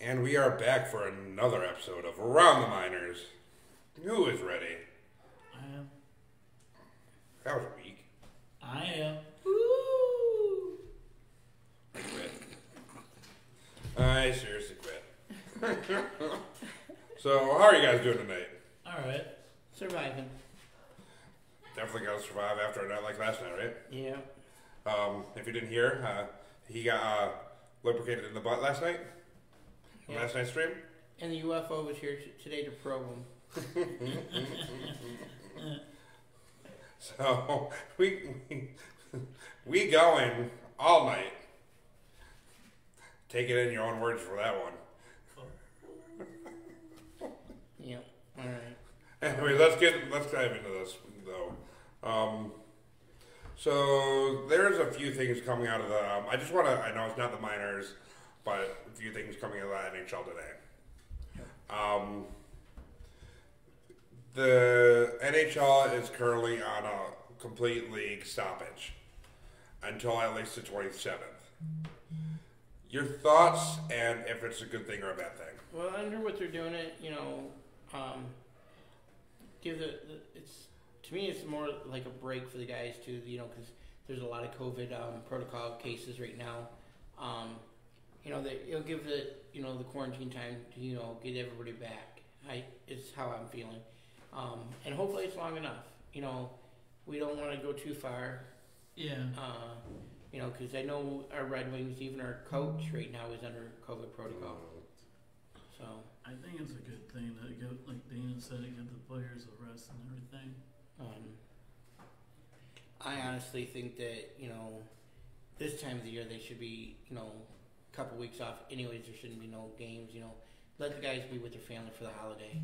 And we are back for another episode of Around the Minors. Who is ready? I am. That was weak. I am. Woo! I quit. I seriously quit. So, how are you guys doing tonight? Alright. Surviving. Definitely gotta survive after a night like last night, right? Yeah. If you didn't hear, he got lubricated in the butt last night. Yeah. Last night's stream. And the UFO was here today to probe him. So we going all night. Take it in your own words for that one. Yeah. All right. Anyway, let's dive into this though. So there's a few things coming out of the. I know it's not the minors, but a few things coming out of the NHL today. The NHL is currently on a complete league stoppage until at least the 27th. Your thoughts, and if it's a good thing or a bad thing? Well, under what they're doing it, give it's to me it's more like a break for the guys too, because there's a lot of COVID protocol cases right now. It'll give the quarantine time to get everybody back. It's how I'm feeling, and hopefully it's long enough. We don't want to go too far. Yeah. Because I know our Red Wings, even our coach right now is under COVID protocol. So I think it's a good thing to give, like Dana said, to give the players a rest and everything. I honestly think that this time of the year they should be a couple weeks off. Anyways, there shouldn't be no games. Let the guys be with their family for the holiday.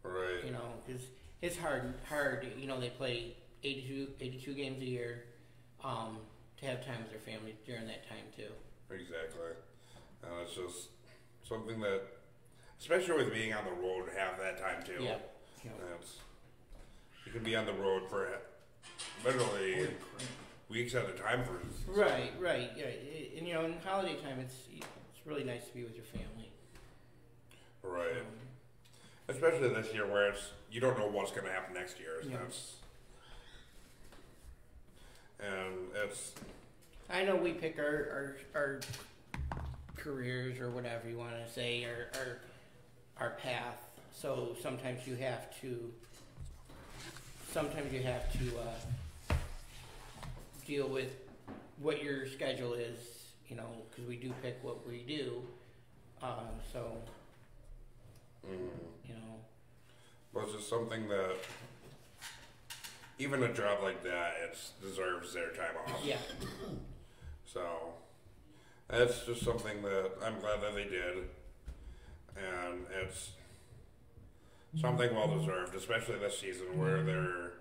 Right. Because it's hard. They play 82 games a year. To have time with their family during that time too. Exactly. It's just something that, especially with being on the road, have that time too. Yeah. You can be on the road for literally weeks at a time for. Right. Yeah. And in holiday time, it's really nice to be with your family. Right. Especially this year, where you don't know what's going to happen next year. Yeah. I know we pick our careers or whatever you want to say, our path. So sometimes you have to deal with what your schedule is, because we do pick what we do. But it's just something that, even a job like that, it deserves their time off. Yeah. So, that's just something that I'm glad that they did. And it's something well deserved, especially this season where they're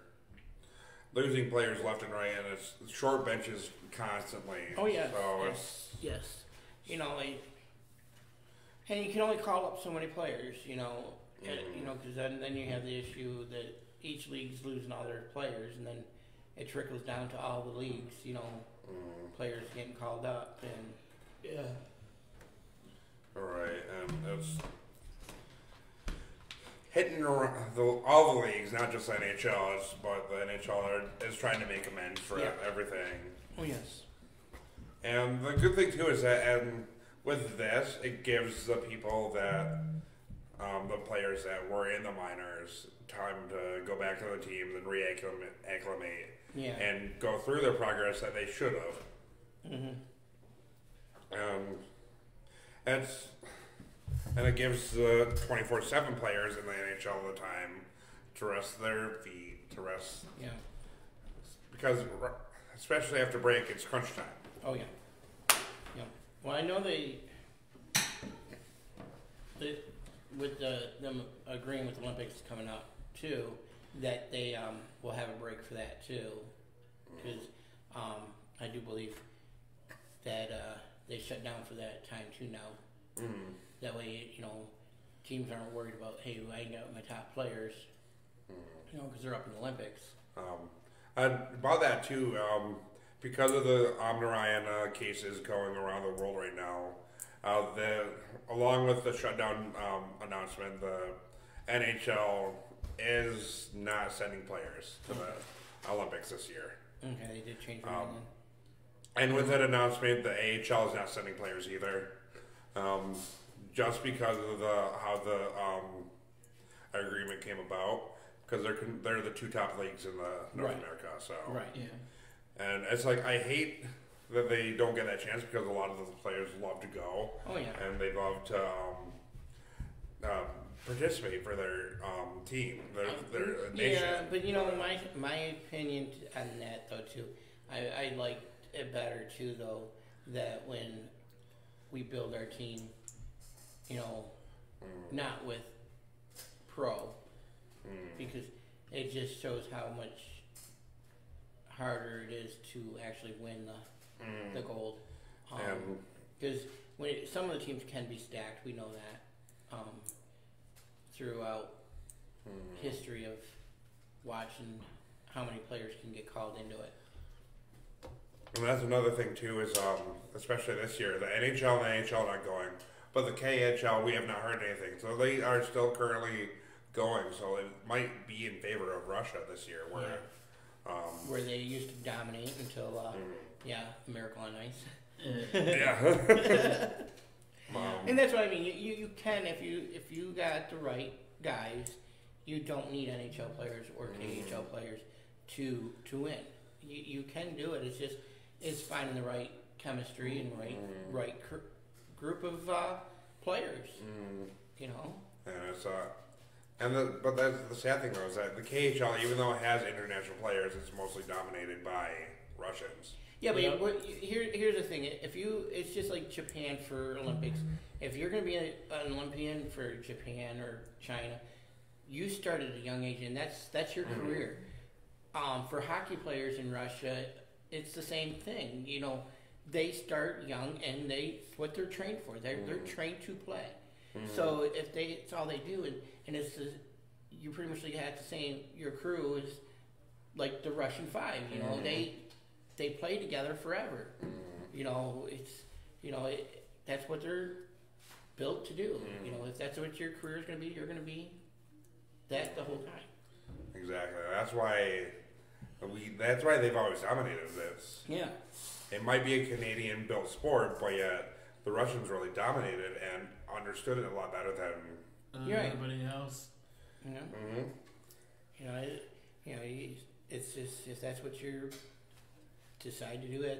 losing players left and right, and it's short benches constantly. Oh, yeah. So yes. And you can only call up so many players, because then you have the issue that each league's losing all their players, and then it trickles down to all the leagues, players getting called up, and yeah. Right, and it's hitting all the leagues, not just NHL, but the NHL is trying to make amends for everything. Oh, yes. And the good thing, too, is that with this, it gives the people that, the players that were in the minors, time to go back to the teams and reacclimate and go through the progress that they should have. Mm-hmm. And it gives the 24/7 players in the NHL the time to rest their feet, to rest. Yeah. Because especially after break, it's crunch time. Oh, yeah. Yeah. Well, I know they with them agreeing with the Olympics coming up too, that they will have a break for that too, because I do believe that they shut down for that time too now. Mm-hmm. That way, teams aren't worried about, hey, I ain't got my top players, because they're up in the Olympics. About that too, because of the Omni-Ryan cases going around the world right now, Along with the shutdown announcement, the NHL is not sending players to the Olympics this year. Okay, they did change Um, everything. And with that announcement, the AHL is not sending players either, just because of how the agreement came about. Because they're the two top leagues in the North Right. America. So Right. Yeah. and it's like I hate that they don't get that chance because a lot of the players love to go Oh yeah. and they love to participate for their team, their nation. Yeah, but my opinion on that though too, I like it better too though that when we build our team, not with pro, because it just shows how much harder it is to actually win the gold. And Because some of the teams can be stacked, we know that throughout history of watching how many players can get called into it. And that's another thing too is especially this year, the NHL and the NHL not going, but the KHL we have not heard anything. So they are still currently going. So it might be in favor of Russia this year, where Where they used to dominate until Miracle on Ice. yeah. And that's what I mean. You can if you got the right guys, you don't need NHL players or KHL players to win. You can do it. It's finding the right chemistry and right group of players. And it's but that's the sad thing though is that the KHL, even though it has international players, it's mostly dominated by Russians. Yeah, but here's the thing. It's just like Japan for Olympics. If you're going to be an Olympian for Japan or China, you start at a young age, and that's your career. For hockey players in Russia, it's the same thing. They start young, and it's what they're trained for. They're trained to play. So if it's all they do, and you pretty much have the same. Your crew is like the Russian Five. They play together forever. That's what they're built to do. If that's what your career is going to be, you're going to be that the whole time. Exactly. That's why they've always dominated this. Yeah. It might be a Canadian-built sport, but yet the Russians really dominated and understood it a lot better than You're right. Everybody else. It's just if that's what you decide to do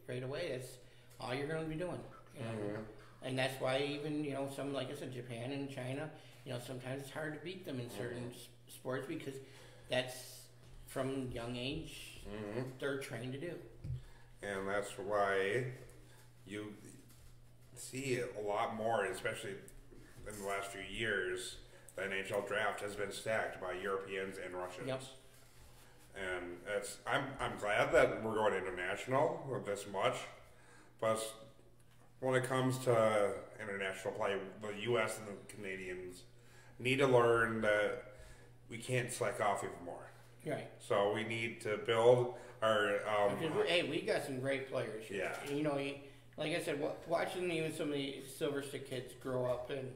right away, that's all you're going to be doing. And that's why even some like I said, Japan and China, sometimes it's hard to beat them in certain sports because that's from young age they're trained to do. And that's why you see a lot more, especially in the last few years, the NHL draft has been stacked by Europeans and Russians. Yep. And I'm glad that we're going international with this much, but when it comes to international play, the U.S. and the Canadians need to learn that we can't slack off even more. Right. So we need to build our. Hey, we got some great players. Yeah. Like I said, watching even some of the Silver Stick kids grow up and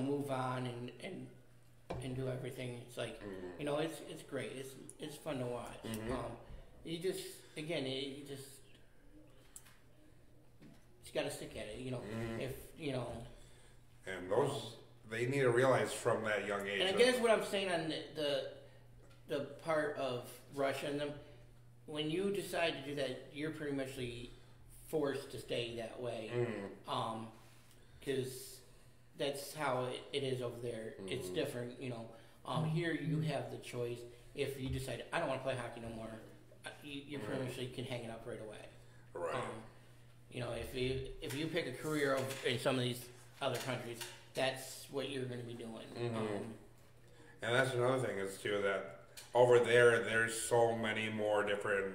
move on and do everything. It's like it's great. It's fun to watch. You just got to stick at it. If And those they need to realize from that young age. And I guess what I'm saying on the part of Russia and them, when you decide to do that, you're pretty much forced to stay that way, because that's how it is over there. It's different, Here you have the choice. If you decide I don't want to play hockey no more, you pretty much can hang it up right away. Right. If you pick a career in some of these other countries, that's what you're going to be doing. And that's another thing is too that over there's so many more different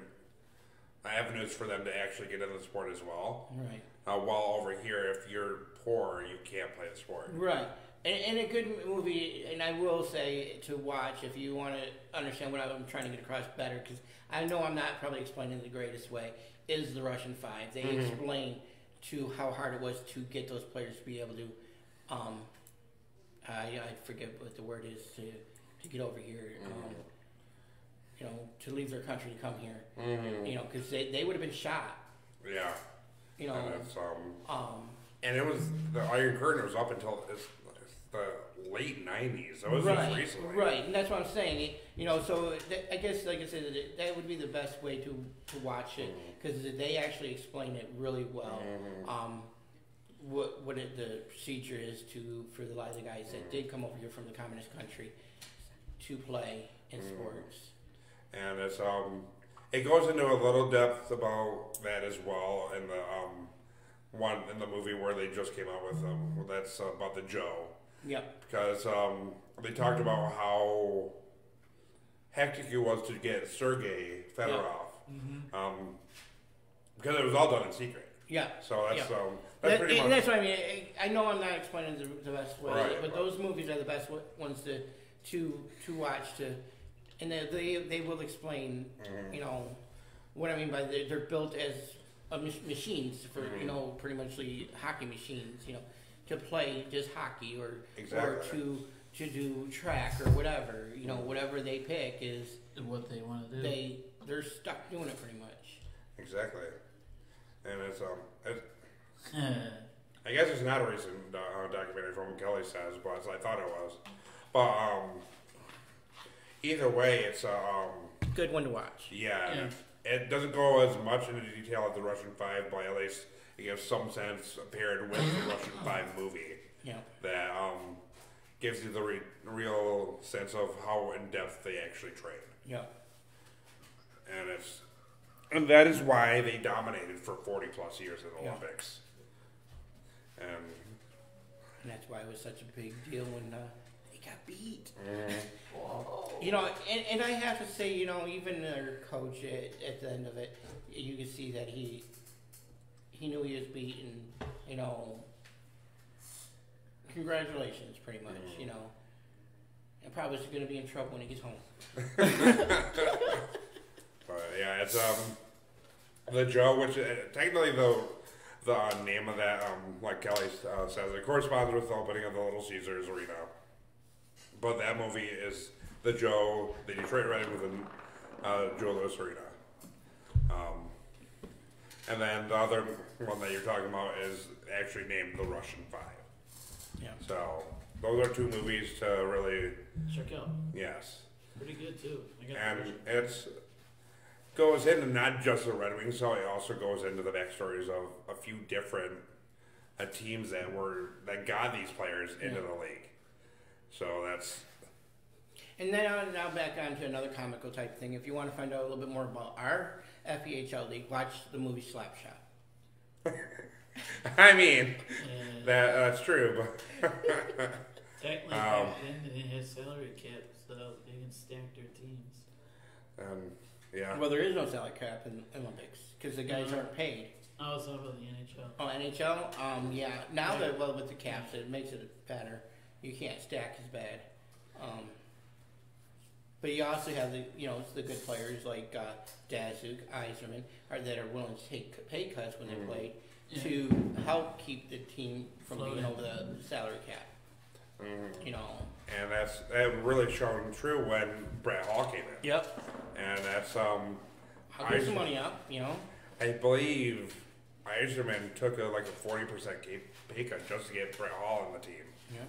avenues for them to actually get into the sport as well. Right. While over here, if you're poor, you can't play the sport. Right. And a good movie, and I will say to watch if you want to understand what I'm trying to get across better, because I know I'm not probably explaining it the greatest way, is The Russian Five. They explain to how hard it was to get those players to be able to, I forget what the word is to get over here. To leave their country to come here. Because they would have been shot. Yeah. And it's, and it was the Iron Curtain was up until the late '90s. So it was just recently. Right, and that's what I'm saying. So I guess, like I said, that would be the best way to watch it because they actually explain it really well. What the procedure is for a lot of the guys that did come over here from the communist country to play in sports. And it's it goes into a little depth about that as well in the one in the movie where they just came out with that's about the Joe. Yep. Because they talked about how hectic it was to get Sergei Fedorov. Because it was all done in secret. Yeah. So that's pretty much. That's what I mean. I know I'm not explaining the best way, but those movies are the best ones to watch. And they will explain, what I mean by they're built as machines for pretty much hockey machines, to play just hockey or to do track or whatever, whatever they pick is what they want to do. They're stuck doing it pretty much. Exactly, and it's I guess it's not a recent documentary from what Kelly says, but I thought it was, but either way, it's a good one to watch. Yeah. It doesn't go as much into detail as the Russian Five, but at least it gives some sense paired with the Russian Five movie. Yeah. That gives you the real sense of how in depth they actually train. Yeah. And that is why they dominated for 40 plus years in the Olympics. And that's why it was such a big deal when they got beat. And I have to say, even their coach at the end of it, you can see that he knew he was beaten. Congratulations, pretty much. And probably is going to be in trouble when he gets home. But yeah, it's the Joe, which technically the name of that, like Kelly says, it corresponds with the opening of the Little Caesars Arena. But that movie is the Joe, the Detroit Red Wings within Joe Louis Arena. And then the other one that you're talking about is actually named The Russian Five. Yeah. So those are two movies to really check out. Yes. Pretty good too. And it's goes into not just the Red Wings, so it also goes into the backstories of a few different teams that got these players into the league. So that's. And then now back on to another comical type thing. If you want to find out a little bit more about our FEHL league, watch the movie Slapshot. I mean, that's true, but technically, back then they had salary caps, so they can stack their teams. Yeah. Well, there is no salary cap in Olympics because the guys aren't paid. Oh, it's not about the NHL. Oh, NHL? Yeah. Now that with the caps, it makes it better. You can't stack as bad. But you also have the good players like Datsuk, Yzerman, that are willing to take pay cuts when they play to help keep the team from being over the salary cap. And that really shone true when Brett Hall came in. Yep. And that's I'll get some money up, I believe Yzerman took a 40% pay cut just to get Brett Hall on the team. Yeah.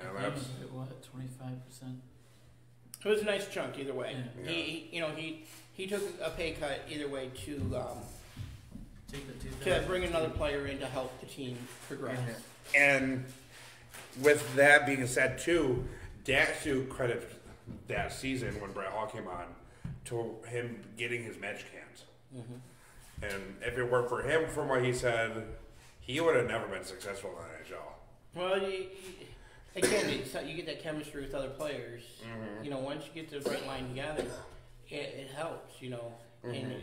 And that's what, 25%? It was a nice chunk either way. Yeah. He took a pay cut either way to take the bring another player in to help the team progress. And with that being said too, Datsuk credits that season when Brett Hall came on to him getting his match cans. And if it weren't for him, from what he said, he would have never been successful in the NHL. Well, again, you get that chemistry with other players. Once you get the right line together, it helps. And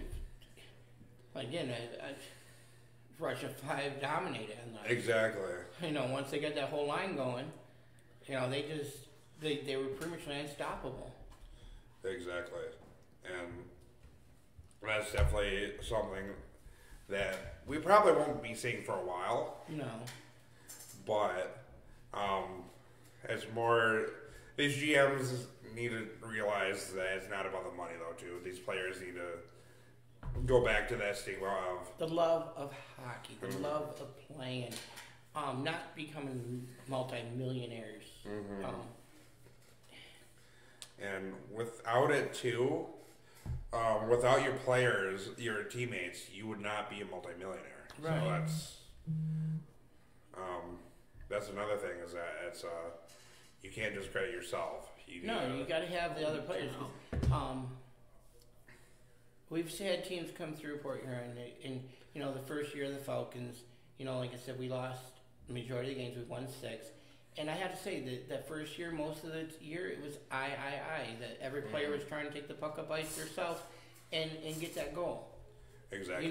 again, Russia 5 dominated on that. Exactly. Once they got that whole line going, they were pretty much unstoppable. Exactly. And that's definitely something that we probably won't be seeing for a while. No. But as more, these GMs need to realize that it's not about the money though. Too, these players need to go back to that stigma of The love of hockey, the love of playing, not becoming multi-millionaires. and without it too, without your players, your teammates, you would not be a multimillionaire. Right. So that's another thing is that it's you can't just credit yourself. You got to have the other players. We've had teams come through Port Huron, and the first year of the Falcons, like I said, we lost the majority of the games. We won 6, and I have to say that first year, most of the year, it was I. That every player was trying to take the puck up ice themselves and get that goal. Exactly.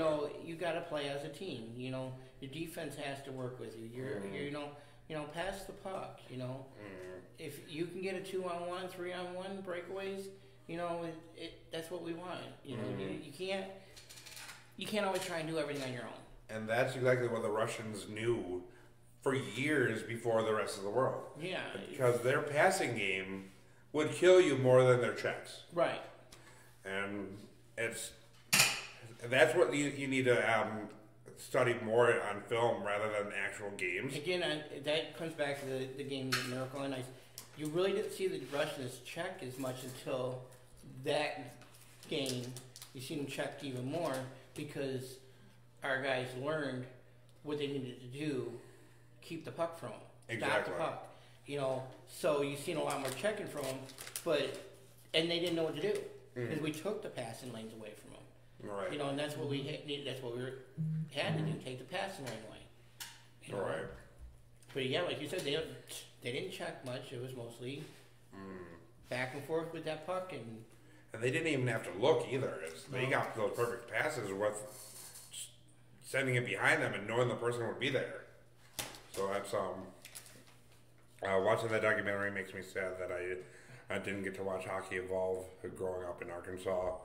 You got to play as a team. Your defense has to work with you. You're pass the puck. If you can get a 2-on-1, 3-on-1 breakaways, that's what we want. You can't always try and do everything on your own. And that's exactly what the Russians knew for years before the rest of the world. Yeah. Because their passing game would kill you more than their checks. Right. And that's what you need to study more on film rather than actual games. Again, that comes back to the game of Miracle on Ice. You really didn't see the Russians check as much until that game. You see them checked even more because our guys learned what they needed to do, keep the puck from them, Exactly. stop the puck. So you've seen a lot more checking from them, and they didn't know what to do because we took the passing lanes away from them. Right. And that's what we needed. That's what we had to do: take the passing lane away. Right. But yeah, like you said, they didn't check much. It was mostly back and forth with that puck, And they didn't even have to look either. They got those perfect passes with sending it behind them and knowing the person would be there. So that's watching that documentary makes me sad that I didn't get to watch hockey evolve growing up in Arkansas.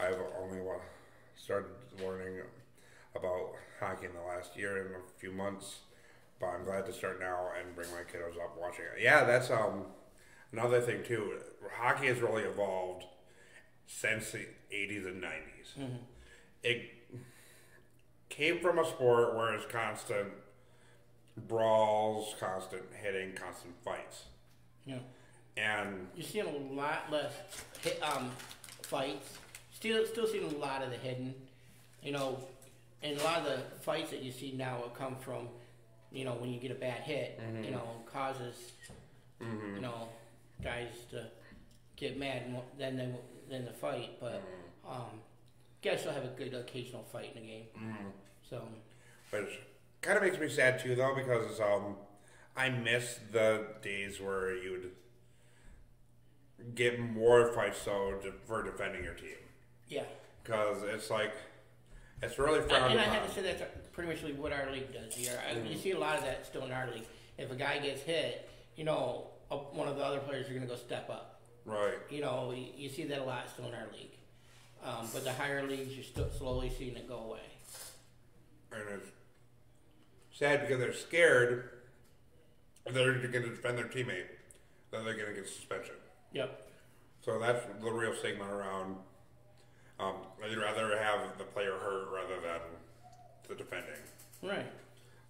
I've only started learning about hockey in the last year and a few months, but I'm glad to start now and bring my kiddos up watching it. Yeah, that's another thing too. Hockey has really evolved since the 80s and 90s. It came from a sport where it's constant brawls, constant hitting, constant fights. Yeah. And you're seeing a lot less fights. Still seeing a lot of the hidden, and a lot of the fights that you see now will come from, when you get a bad hit, causes, guys to get mad than the fight. But you guys still have a good occasional fight in the game. So, which kind of makes me sad too, though, because I miss the days where you'd get more fights for defending your team. Yeah. Because it's like, it's really frowned upon. And I upon. have to say that's pretty much what our league does here. You see a lot of that still in our league. If a guy gets hit, one of the other players are going to go step up. Right. You see that a lot still in our league. But the higher leagues, you're still slowly seeing it go away. And it's sad because they're scared they're going to defend their teammate, then they're going to get suspension. Yep. So that's the real stigma around. I'd rather have the player hurt rather than the defending. Right.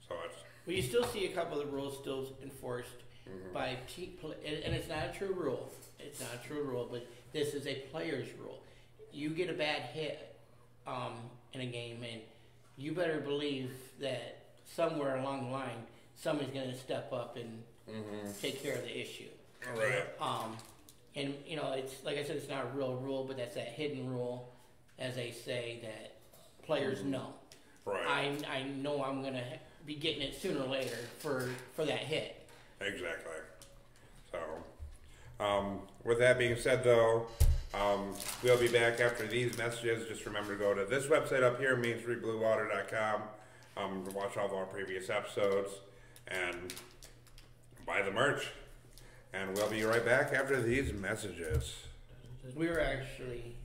So it's. Well, you still see a couple of the rules still enforced by and it's not a true rule. It's not a true rule, but this is a player's rule. You get a bad hit in a game, and you better believe that somewhere along the line, somebody's going to step up and take care of the issue. Right. And it's like I said, it's not a real rule, but that's that hidden rule, as they say, that players know. Right. I know I'm going to be getting it sooner or later for that hit. Exactly. So, with that being said, though, we'll be back after these messages. Just remember to go to this website up here, MainStreetBlueWater.com, to watch all of our previous episodes and buy the merch. And we'll be right back after these messages. We were actually...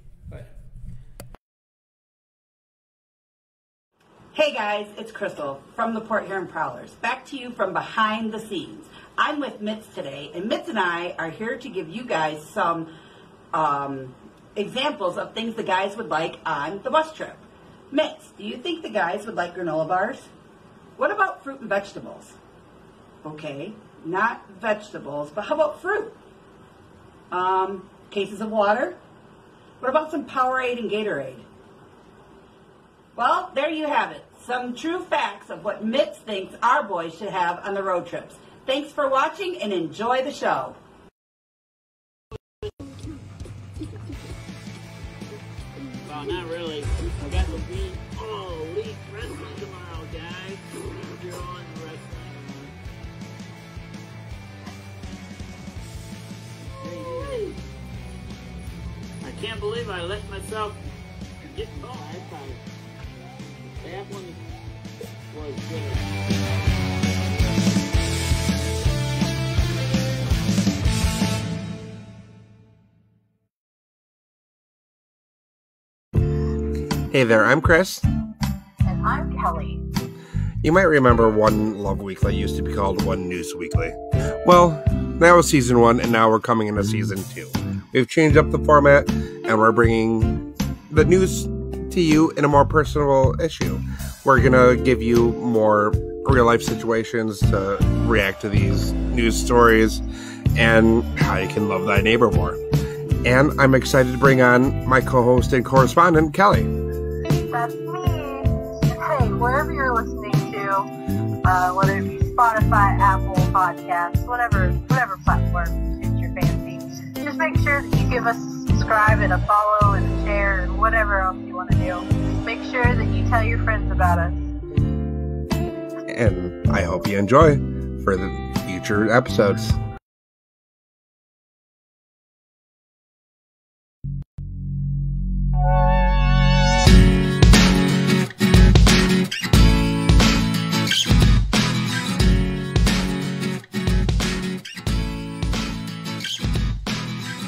Hey guys, it's Crystal from the Port Huron Prowlers. Back to you from behind the scenes. I'm with Mitz today, and Mitz and I are here to give you guys some examples of things the guys would like on the bus trip. Mitz, do you think the guys would like granola bars? What about fruit and vegetables? Okay, not vegetables, but how about fruit? Cases of water? What about some Powerade and Gatorade? Well, there you have it. Some true facts of what Mitz thinks our boys should have on the road trips. Thanks for watching and enjoy the show. Well, not really. I got the big elite wrestling tomorrow, guys. If you're on wrestling. I can't believe I let myself get caught. That one was good. Hey there, I'm Chris. And I'm Kelly. You might remember One Love Weekly used to be called One News Weekly. Well, that was season 1, and now we're coming into season 2. We've changed up the format, and we're bringing the news to you in a more personal issue. We're gonna give you more real-life situations to react to these news stories, and how you can love thy neighbor more. And I'm excited to bring on my co-host and correspondent, Kelly. That's me. And hey, wherever you're listening to, whether it be Spotify, Apple Podcasts, whatever platform suits your fancy, just make sure that you give us a subscribe and a follow and a share and whatever else you want to do. Make sure that you tell your friends about us. And I hope you enjoy for the future episodes.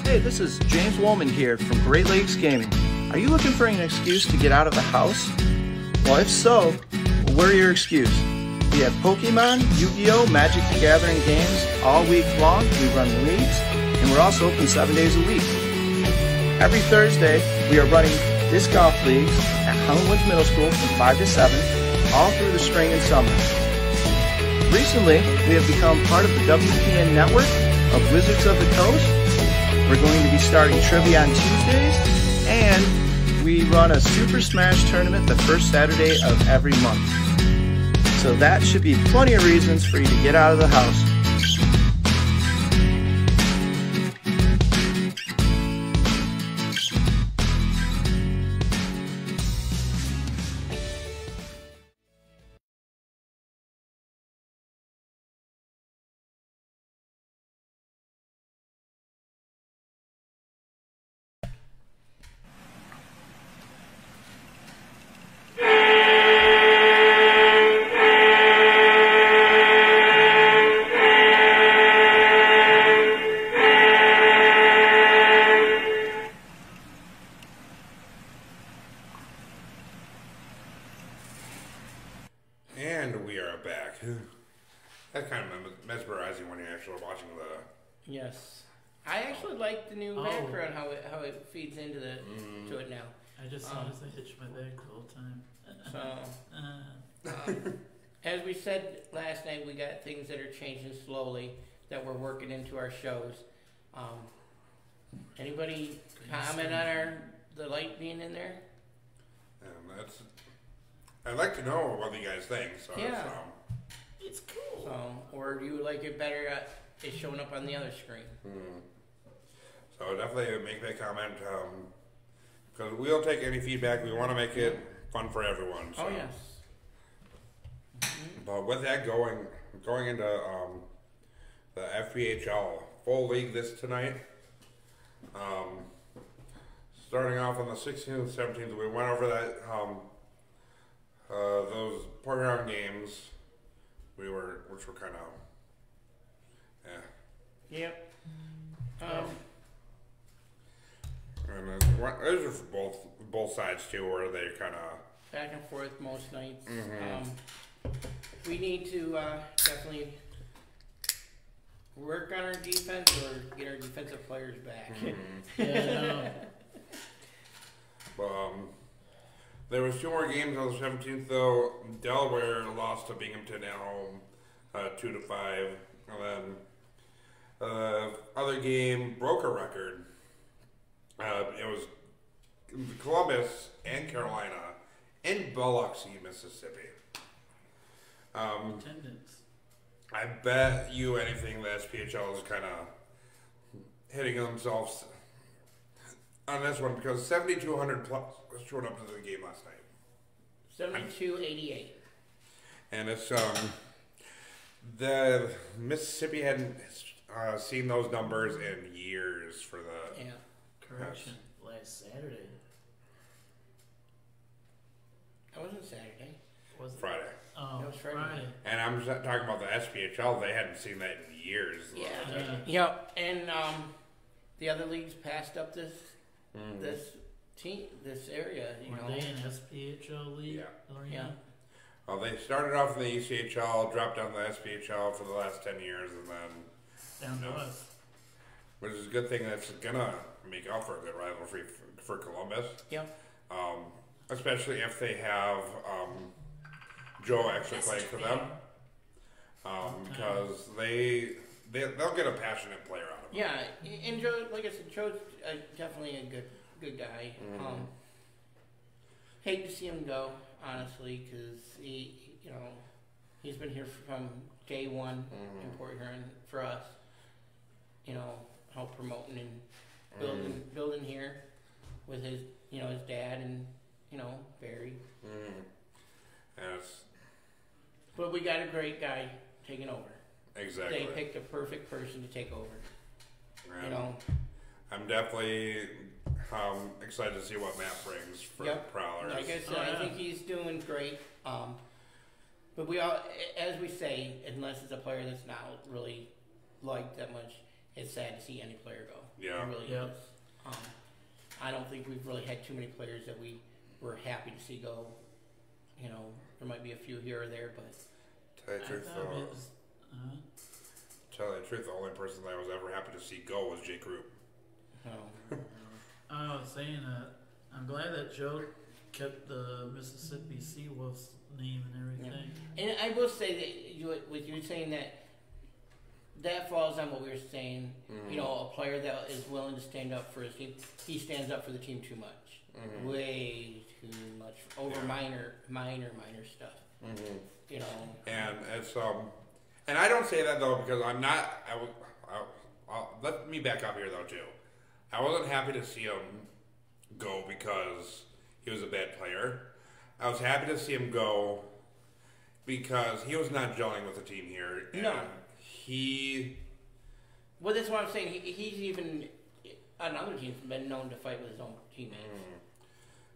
Hey, this is James Woolman here from Great Lakes Gaming. Are you looking for an excuse to get out of the house? Well, if so, we're your excuse. We have Pokemon, Yu-Gi-Oh!, Magic the Gathering games all week long. We run leagues, and we're also open 7 days a week. Every Thursday, we are running disc golf leagues at Hollandwoods Middle School from 5 to 7, all through the spring and summer. Recently, we have become part of the WPN network of Wizards of the Coast. We're going to be starting trivia on Tuesdays, and we run a Super Smash tournament the first Saturday of every month. So that should be plenty of reasons for you to get out of the house. And we are back. That's kind of mesmerizing when you're actually watching the... Yes. I actually like the new background, how it feeds into to it now. I just honestly hitched my bag the whole time. So, as we said last night, we got things that are changing slowly that we're working into our shows. Anybody comment on the light being in there? That's... I'd like to know what you guys think. So Yeah. It's cool. So, or do you like it better it's showing up on the other screen? So definitely make that comment. Because we'll take any feedback. We want to make it fun for everyone. So. Oh, yes. But with that going into the FPHL full league tonight. Starting off on the 16th and 17th, we went over that those Port Huron games. Which were kind of Yep. and those are for both sides too, where they kind of back and forth most nights. We need to definitely work on our defense or get our defensive players back. Yeah, There was 2 more games on the 17th, though. Delaware lost to Binghamton at home, 2-5. And then other game broke a record. It was Columbus and Carolina in Biloxi, Mississippi. attendance. I bet you anything that SPHL is kind of hitting themselves on this one because 7,200 plus showed up to the game last night. 72-88. And it's the Mississippi hadn't seen those numbers in years for the Yeah. Correction. Last Saturday. That wasn't Saturday. Was it? Friday. Oh, That was Friday. Friday. And I'm just talking about the SPHL. They hadn't seen that in years. Yeah. Yeah. Yep. And the other leagues passed up this this area. You Were know. they in SPHL league? Yeah. Lorena? Yeah. Well, they started off in the ECHL, dropped down the SPHL for the last 10 years, and then, Down to No. us. which is a good thing that's gonna make up for a good rivalry for Columbus. Yep. Especially if they have Joe actually playing for them, because they'll get a passionate player out of him. Yeah, and Joe, like I said, Joe's definitely a good guy. Hate to see him go, honestly, because he's been here from day one in Port Huron for us. You know, help promoting and building here with his his dad and Barry. And it's But we got a great guy taking over. exactly. They picked a perfect person to take over. And I'm definitely excited to see what Matt brings for Yep. Prowlers. Like I said, Oh, yeah. I think he's doing great. But we all, as we say, unless it's a player that's not really liked that much, it's sad to see any player go. Yeah. It really Yep. is. I don't think we've really had too many players that we were happy to see go. There might be a few here or there, but Tell you the I truth, thought though, it was, tell you the truth, the only person that I was ever happy to see go was Jake Roop. I was saying that I'm glad that Joe kept the Mississippi Seawolves name and everything. and I will say that with you saying that falls on what we were saying. A player that is willing to stand up for his team, he stands up for the team too much, way too much over minor stuff. And it's and I don't say that though because I'm not. Let me back up here though too. I wasn't happy to see him go because he was a bad player. I was happy to see him go because he was not gelling with the team here. And No. Well, that's what I'm saying. He's even on other teams been known to fight with his own teammates.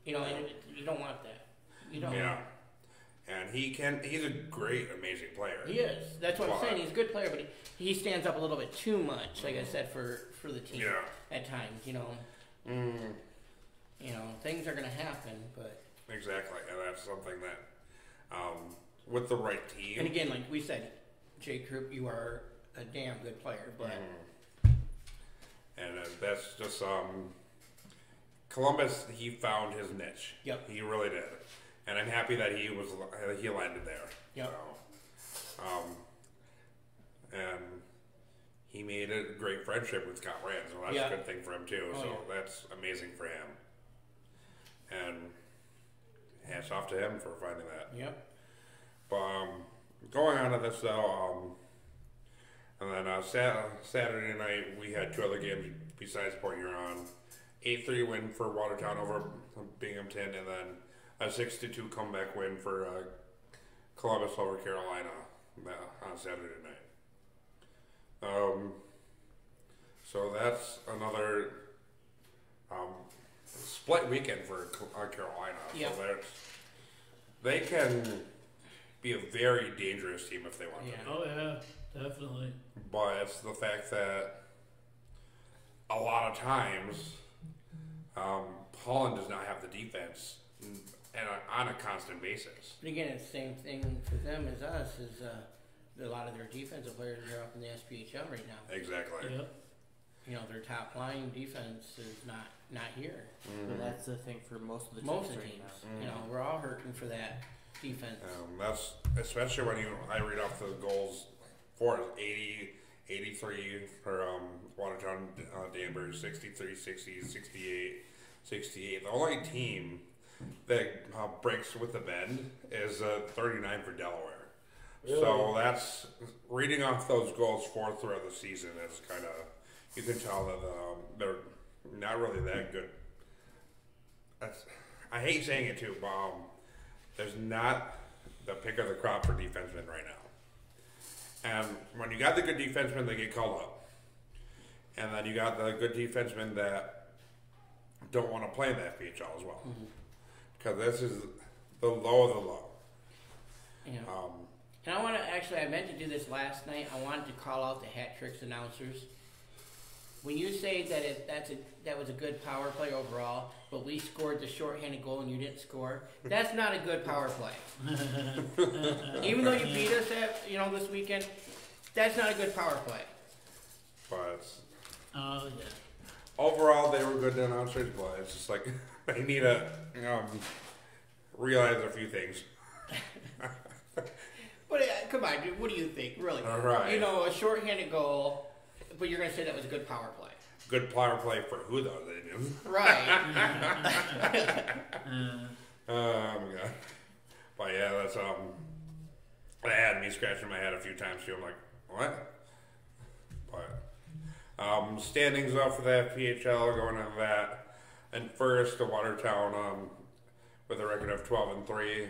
And you don't want that. You don't. Yeah. And he's a great, amazing player. He is. That's what I'm But- saying. He's a good player, but he stands up a little bit too much, like I said, for the team Yeah. at times. Things are gonna happen, but Exactly. And that's something that, with the right team. and again, like we said, Jake Krupp, you are a damn good player, but And that's just Columbus. He found his niche. Yep. He really did, and I'm happy that he landed there. Yep. So, and he made a great friendship with Scott Rand, so that's Yeah. a good thing for him too. Oh, so yeah. that's amazing for him. And hats off to him for finding that. yep. But going on to this though, and then Saturday night we had 2 other games besides Port Huron. 8-3 win for Watertown over Binghamton, and then a 6-2 comeback win for Columbus over Carolina on Saturday night. So that's another split weekend for Carolina. Yeah. So they can be a very dangerous team if they want Yeah. to. Oh yeah, definitely. But it's the fact that a lot of times Holland does not have the defense and on a constant basis. But again, it's the same thing for them as us. Is a lot of their defensive players are up in the SPHL right now. Exactly. Yep. You know, their top line defense is not here. But that's the thing for most of the teams Most of the right teams, now. you know, we're all hurting for that defense. That's especially when I read off the goals for 80, 83 for Watertown, Danbury, 63, 60, 68, 68. The only team that breaks with the bend is 39 for Delaware. So that's reading off those goals throughout the season. It's kind of, you can tell that they're not really that good. I hate saying it too, but there's not the pick of the crop for defensemen right now. And when you got the good defensemen, they get called up. And then you got the good defensemen that don't want to play in the FPHL as well. Because this is the low of the low. You know. And I meant to do this last night. I wanted to call out the Hat Tricks announcers. When you say that that was a good power play overall, but we scored the shorthanded goal and you didn't score, that's not a good power play. Even though you beat us this weekend, that's not a good power play. But Oh, yeah. overall, they were good announcers, but it's just like they need to realize a few things. But come on, dude, what do you think, really? All right. You know, a shorthanded goal, but you're going to say that was a good power play. Good power play for who though? They do. Right. Yeah. But yeah, that's that had me scratching my head a few times too. I'm like, what? But standings up for the FPHL, going on that. And first, the Watertown with a record of 12-3.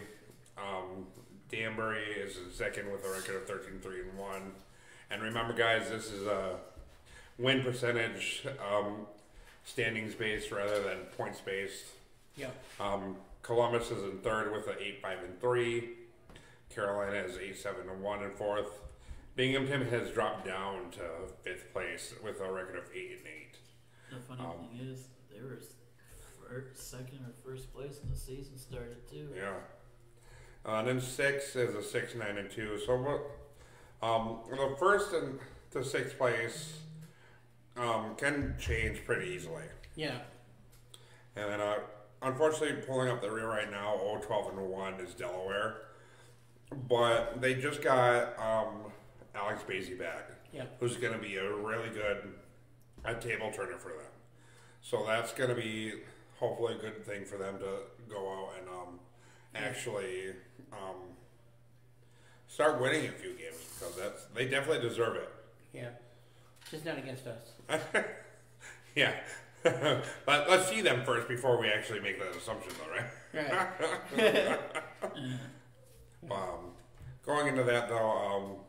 Danbury is in second with a record of 13-3-1. And remember, guys, this is a win percentage standings based rather than points based. Yeah. Columbus is in third with an 8-5-3. Carolina is 8-7-1 in fourth. Binghamton has dropped down to fifth place with a record of 8-8. The funny thing is, they were second or first place when the season started too. Yeah. And then sixth is a 6-9-2. So what? The first and the sixth place can change pretty easily. Yeah. And then, unfortunately, pulling up the rear right now, 12-1 is Delaware. But they just got Alex Basie back, who's going to be a really good table turner for them. So that's going to be hopefully a good thing for them to go out and actually start winning a few games, because they definitely deserve it. Yeah. Just not against us. Yeah. But let's see them first before we actually make that assumption, though, right? Right. Going into that, though,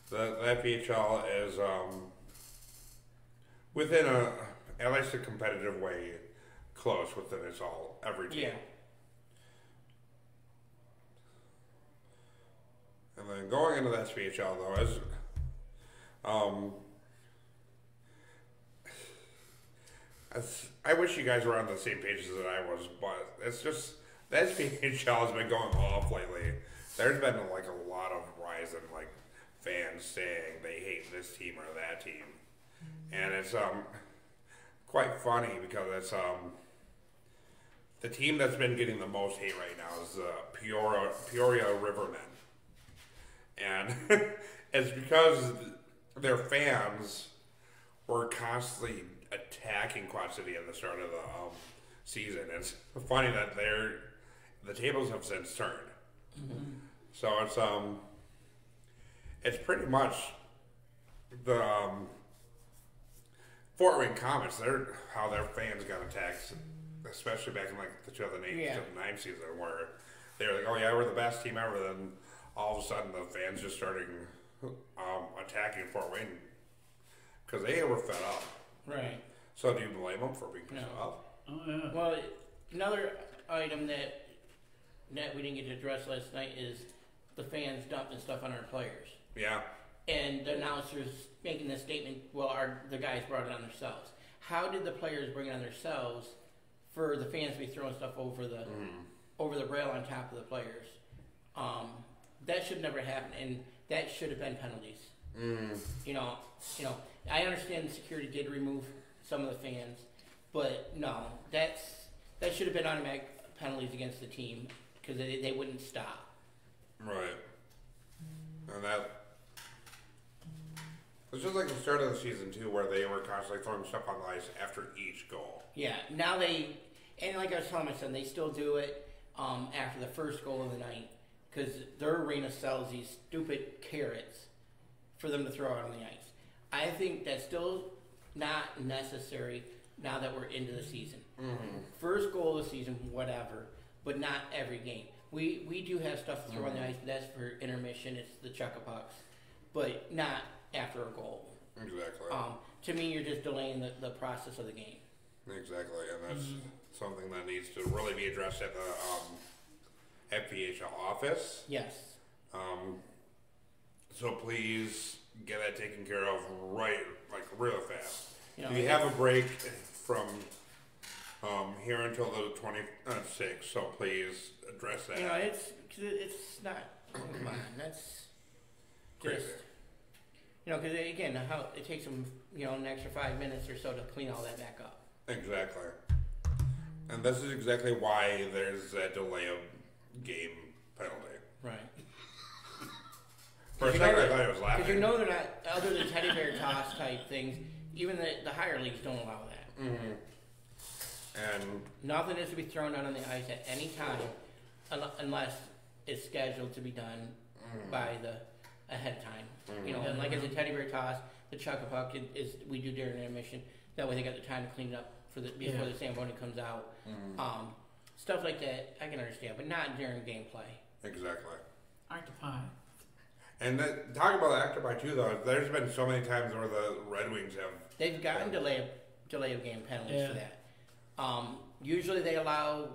the FPHL is within at least a competitive way, close within every team. Yeah. And then going into that SPHL, though, is I wish you guys were on the same pages that I was, but it's just the SPHL has been going off lately. There's been like a lot of rise in like fans saying they hate this team or that team, and it's quite funny because it's the team that's been getting the most hate right now is Peoria Rivermen. And it's because their fans were constantly attacking Quad City at the start of the season. It's funny that the tables have since turned. Mm-hmm. So it's pretty much the Fort Wayne Comets. How their fans got attacked, especially back in like the 2008-2009 season, where they were like, "Oh yeah, we're the best team ever." Then all of a sudden, the fans just started attacking Fort Wayne because they were fed up. Right. So do you blame them for being pissed off? Oh yeah. Well, another item that we didn't get to address last night is the fans dumping stuff on our players. Yeah. And the announcers making the statement, well, the guys brought it on themselves. How did the players bring it on themselves for the fans to be throwing stuff over the rail on top of the players. That should never happen, and that should have been penalties. You know, I understand security did remove some of the fans, but no, that should have been automatic penalties against the team because they wouldn't stop. Right. And that it's just like the start of the season too, where they were constantly throwing stuff on the ice after each goal. Yeah. Now and like I was telling my son, they still do it after the first goal of the night because their arena sells these stupid carrots for them to throw out on the ice. I think that's still not necessary now that we're into the season. First goal of the season, whatever, but not every game. We do have stuff to throw on the ice, but that's for intermission. It's the chuck-a-pucks, but not after a goal. Exactly. To me, you're just delaying the process of the game. Exactly, and that's something that needs to really be addressed at the FPHL office. Yes. So please get that taken care of real fast. You know, we have a break from here until the 26th, so please address that. You know, it's not. Come on, that's Crazy. just. You know, because again, how it takes them, an extra 5 minutes or so to clean all that back up. Exactly. And this is exactly why there's that delay of game penalty. Right. For a second, I thought it was laughing. Because they're not, other than teddy bear toss type things, even the higher leagues don't allow that. And nothing is to be thrown out on the ice at any time unless it's scheduled to be done by the ahead of time. And like as a teddy bear toss, the chuck-a-puck is we do during intermission. That way they got the time to clean it up before the Zamboni comes out. Stuff like that I can understand, but not during gameplay. Exactly. Octopi. And talking about Octopi too, though, there's been so many times where the Red Wings they've gotten delay of game penalties for that. Usually they allow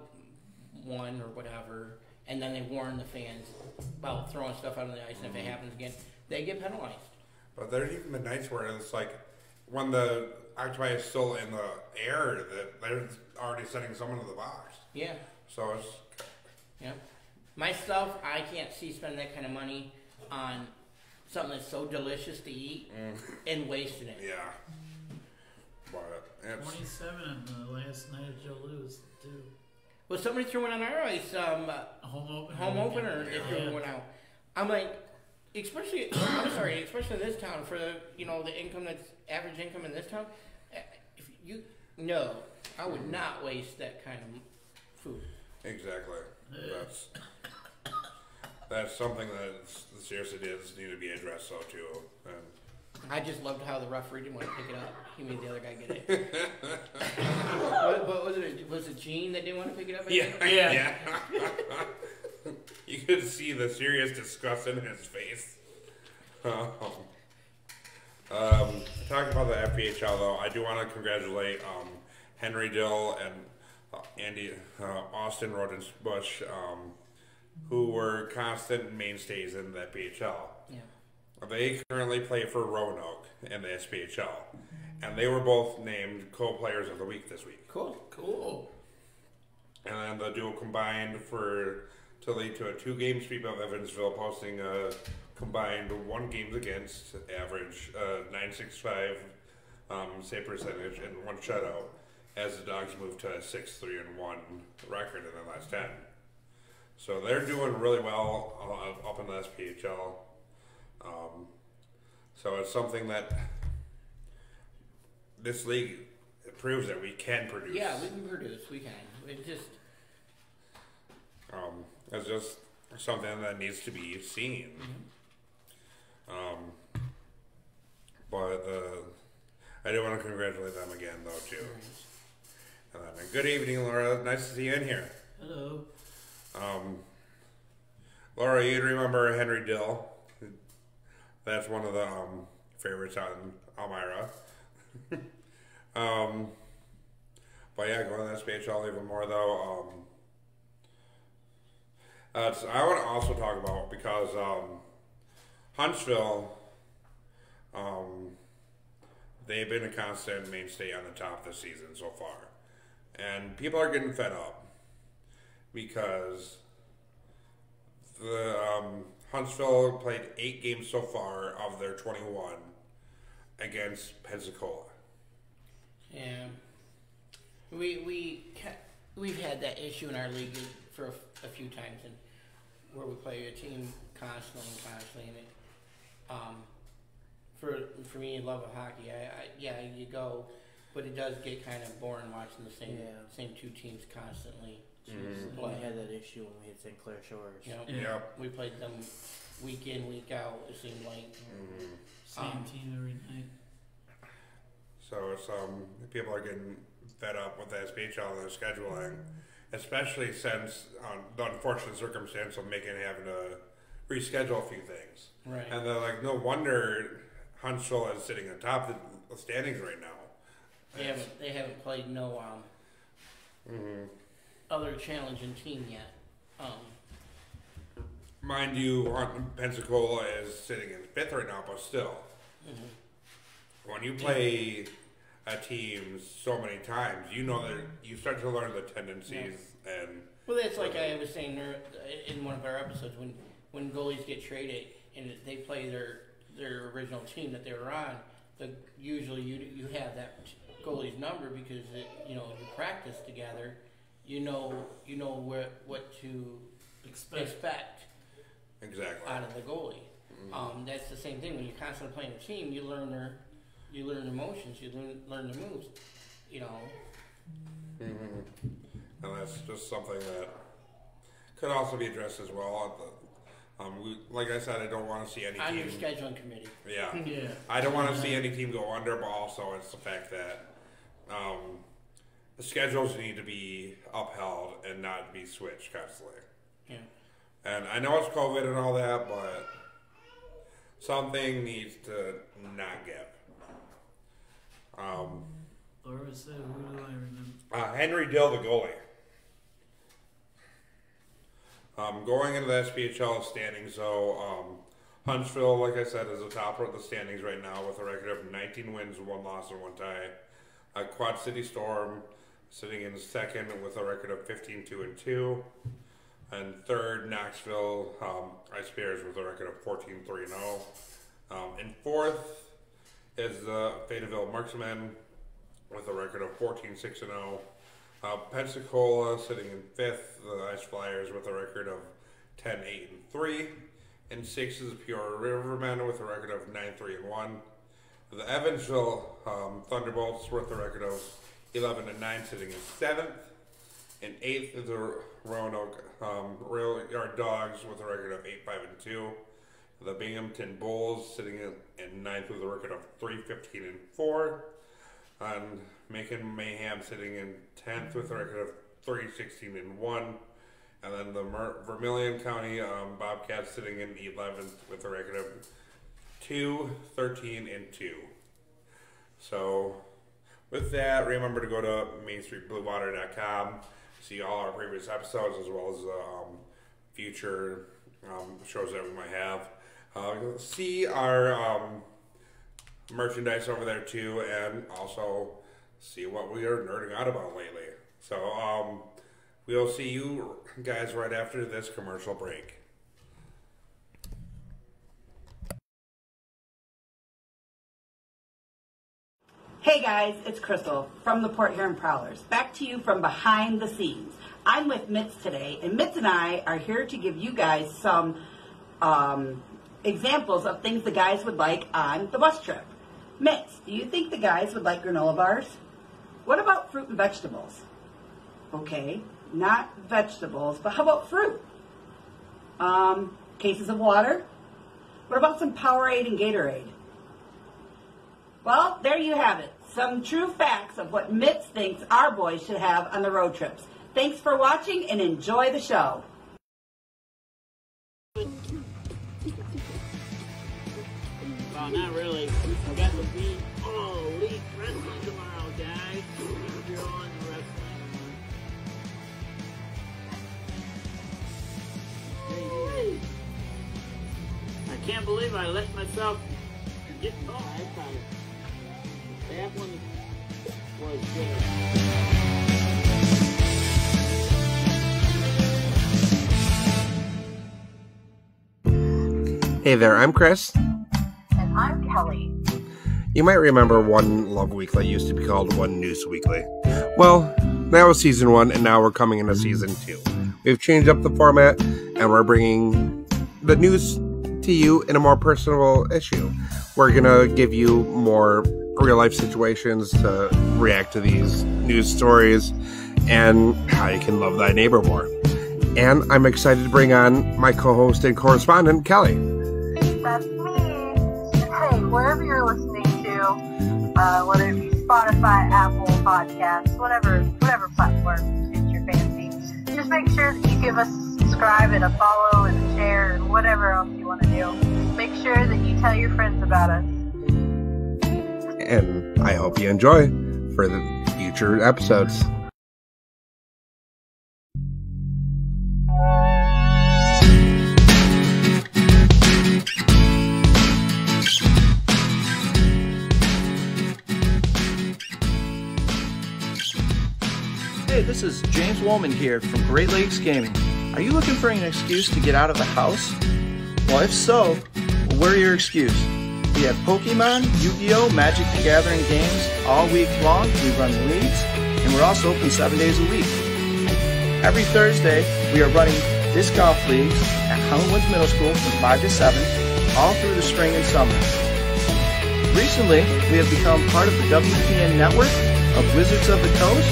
one or whatever, and then they warn the fans about throwing stuff out on the ice, and if it happens again, they get penalized. But there's even been nights where it's like when the Octopi is still in the air, that they're already sending someone to the box. Yeah. So it's myself, I can't see spending that kind of money on something that's so delicious to eat and wasting it. Yeah. But it's 27 on the last night of Joe Louis, too. Well, somebody threw one on our ice, home opener, they threw one out. I'm like, especially in this town, for the income that's average income in this town, I would not waste that kind of food. Exactly. That's something that seriously does need to be addressed, though, too. And I just loved how the referee didn't want to pick it up. He made the other guy get it. What was it? Was it Gene that didn't want to pick it up? Yeah. You could see the serious disgust in his face. Talking about the FPHL, though, I do want to congratulate Henry Dill and Austin Rodensbush, who were constant mainstays in the FPHL. Yeah. They currently play for Roanoke in the SPHL, and they were both named co-players of the week this week. Cool. And then the duo combined to lead to a 2-game sweep of Evansville, posting a combined 1 games against average, .965 save percentage, and 1 shutout, as the Dogs moved to a 6-3-1 record in the last 10. So they're doing really well up in the SPHL. So it's something that this league proves that we can produce. Yeah, we can produce. We can. It just it's just something that needs to be seen. But I do want to congratulate them again, though, too. And good evening, Laura. Nice to see you in here. Hello. Laura, you'd remember Henry Dill. That's one of the favorites on Elmira. But yeah, going to SPHL even more, though. I want to also talk about, because Huntsville, they've been a constant mainstay on the top this season so far. And people are getting fed up because the Huntsville played 8 games so far of their 21 against Pensacola. Yeah, we've had that issue in our league for a few times, and where we play a team constantly, and it, for me, love of hockey. You go, but it does get kind of boring watching the same two teams constantly play. We had that issue when we had St. Clair Shores. Yeah. We played them week in, week out. It seemed like Same team every night. So some people are getting fed up with the SPHL and their scheduling, especially since the unfortunate circumstance of having to reschedule a few things. Right. And they're like, no wonder Huntsville is sitting atop the standings right now. They haven't played no other challenging team yet. Mind you, Pensacola is sitting in 5th right now, but still. When you play a team so many times, you know that you start to learn the tendencies and. Well, that's like I was saying in one of our episodes when goalies get traded and they play their original team that they were on. Usually you have that goalie's number because you practice together. You know what to expect. Exactly. Out of the goalie. That's the same thing when you're constantly playing a team. You learn their emotions. You learn their moves. And that's just something that could also be addressed as well. Like I said, I don't want to see any on team. your scheduling committee. Yeah. Yeah. I don't want to see any team go under, but also it's the fact that the schedules need to be upheld and not be switched constantly. Yeah. And I know it's COVID and all that, but something needs to not give. Laura said, who do I remember? Henry Dill, the goalie. Going into the SPHL standings, so Huntsville, like I said, is the top of the standings right now with a record of 19 wins, 1 loss, and 1 tie. Quad City Storm sitting in 2nd with a record of 15-2-2. And 3rd, Knoxville Ice Bears with a record of 14-3-0. In 4th is the Fayetteville Marksmen with a record of 14-6-0. Pensacola sitting in 5th, the Ice Flyers with a record of 10-8-3. In 6th is Peoria Rivermen with a record of 9-3-1. The Evansville Thunderbolts with a record of 11-9 sitting in 7th. In 8th is the Roanoke Rail Yard Dogs with a record of 8-5-2. The Binghamton Bulls sitting in 9th with a record of 3-15-4. And Macon Mayhem sitting in 10th with a record of 3-16-1. And then the Vermilion County Bobcats sitting in 11th with a record of 2-13-2. So with that, remember to go to MainStreetBlueWater.com. See all our previous episodes as well as future shows that we might have. See our merchandise over there too, and also see what we are nerding out about lately. So we'll see you guys right after this commercial break. Hey guys, it's Crystal from the Port Huron Prowlers. Back to you from behind the scenes. I'm with Mitz today, and Mitz and I are here to give you guys some examples of things the guys would like on the bus trip. Mitz, do you think the guys would like granola bars? What about fruit and vegetables? Okay, not vegetables, but how about fruit? Cases of water? What about some Powerade and Gatorade? Well, there you have it. Some true facts of what Mitz thinks our boys should have on the road trips. Thanks for watching and enjoy the show. Well, not really. I got the beat elite wrestling tomorrow, guys. If you're on the wrestling. I can't believe I let myself get caught. That one was good. Hey there, I'm Chris. And I'm Kelly. You might remember One Love Weekly used to be called One News Weekly. Well, that was season 1, and now we're coming into season 2. We've changed up the format, and we're bringing the news to you in a more personal issue. We're gonna give you more real-life situations to react to these news stories, and how you can love thy neighbor more. And I'm excited to bring on my co-host and correspondent, Kelly. That's me. Hey, wherever you're listening to, whether it be Spotify, Apple Podcasts, whatever platform suits your fancy, just make sure that you give us a subscribe and a follow and a share and whatever else you want to do. Make sure that you tell your friends about us. And I hope you enjoy for the future episodes. Hey, this is James Woolman here from Great Lakes Gaming. Are you looking for an excuse to get out of the house? Well, if so, we're your excuse. We have Pokemon, Yu-Gi-Oh!, Magic the Gathering games all week long. We run leagues, and we're also open 7 days a week. Every Thursday, we are running disc golf leagues at Hollywood Middle School from 5 to 7, all through the spring and summer. Recently, we have become part of the WPN network of Wizards of the Coast.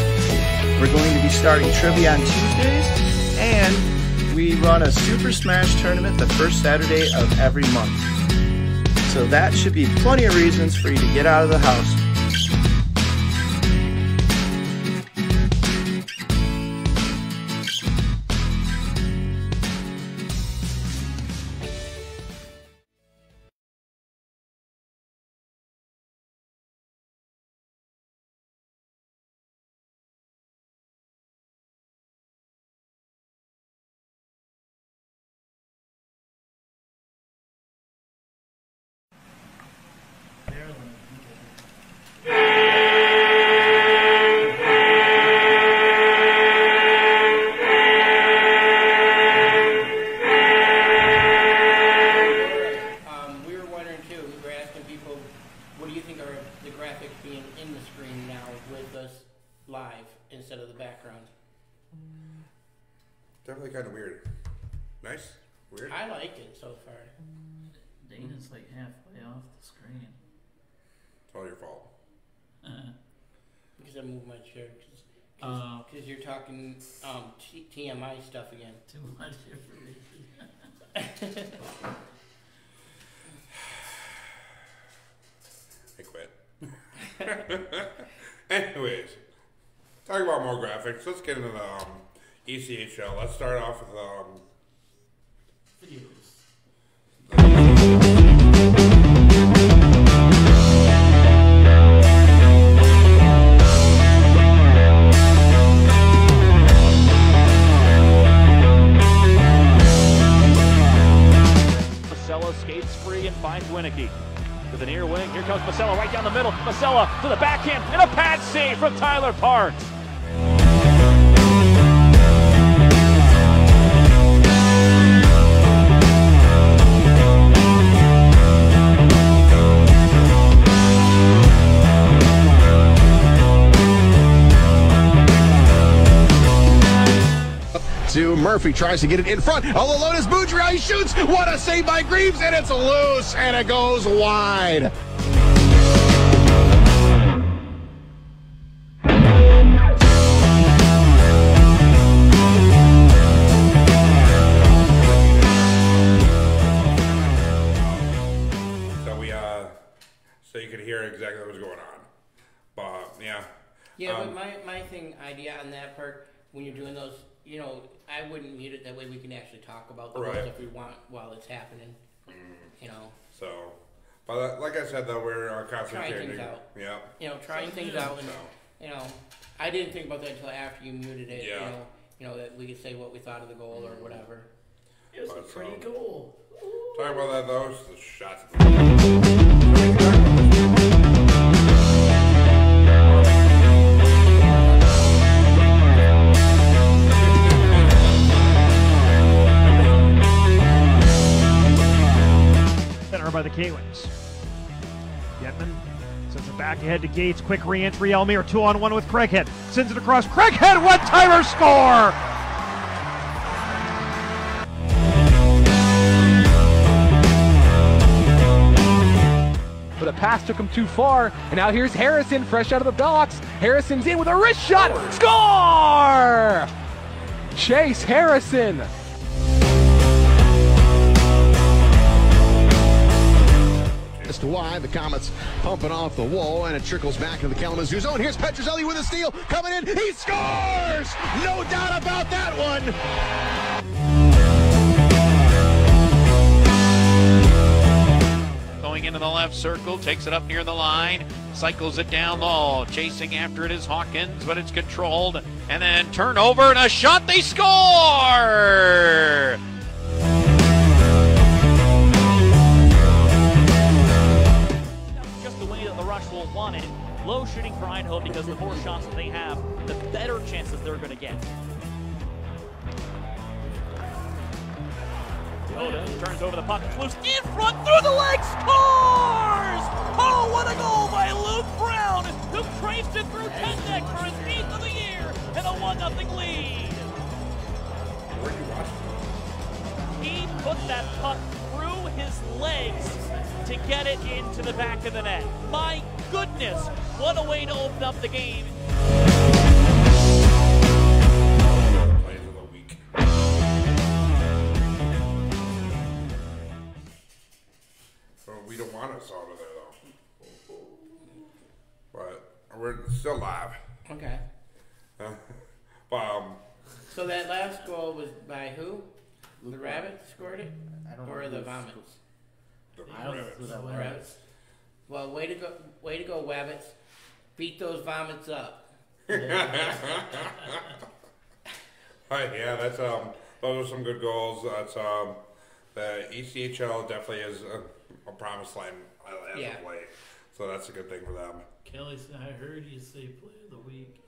We're going to be starting trivia on Tuesdays, and we run a Super Smash tournament the first Saturday of every month. So that should be plenty of reasons for you to get out of the house. Definitely kind of weird. Nice? Weird? I like it so far. Dana's like halfway off the screen. It's all your fault. Because I moved my chair. Because you're talking TMI stuff again. Too much information. I quit. Anyways, talking about more graphics, let's get into the ECHL. Let's start off with Videos. Masella skates free and finds Winicky. To the near wing, here comes Masella right down the middle. Masella to the backhand, and a pad save from Tyler Parks. To Murphy, tries to get it in front. All alone is Boudreau. He shoots. What a save by Greaves, and it's loose, and it goes wide. So you could hear exactly what was going on. But yeah. Yeah, but my idea on that part, when you're doing those, I wouldn't mute it. That way we can actually talk about the right. if we want while it's happening. So, but like I said, though, we're constantly trying things out. Yeah. Trying things out, and I didn't think about that until after you muted it. Yeah. That we could say what we thought of the goal or whatever. It was a pretty goal. Talking about that, though, the shots. by the K-Wings. Getman sends it back ahead to Gates. Quick re-entry. Elmire 2-on-1 with Craighead. Sends it across. Craighead, one-timer score! But a pass took him too far, and now here's Harrison, fresh out of the box. Harrison's in with a wrist shot. Score! Chase Harrison. As to why the Comets pumping off the wall, and it trickles back into the Kalamazoo zone. Here's Petrozelli with a steal, coming in, he scores! No doubt about that one! Going into the left circle, takes it up near the line, cycles it down low, chasing after it is Hawkins, but it's controlled, and then turnover and a shot, they score! Just the way that the Rush will want it. Low shooting for Idaho because the more shots that they have, the better chances they're going to get. Oda turns over the puck, loose in front, through the legs, scores! Oh, what a goal by Luke Brown, who traced it through Tendek for his 8th of the year and a 1-0 lead. Where you watching? He put that puck through his legs to get it into the back of the net. My goodness, what a way to open up the game. We don't want us out of there though, but we're still live. Okay. So that last goal was by who? The Rabbits scored it, or the Vomits? I don't know who that was. Rabbits. Well, way to go, Wabbits! Beat those Vomits up. Right, yeah, that's those are some good goals. That's the ECHL definitely is a promised land as of late, so that's a good thing for them. Kelly, I heard you say play of the week.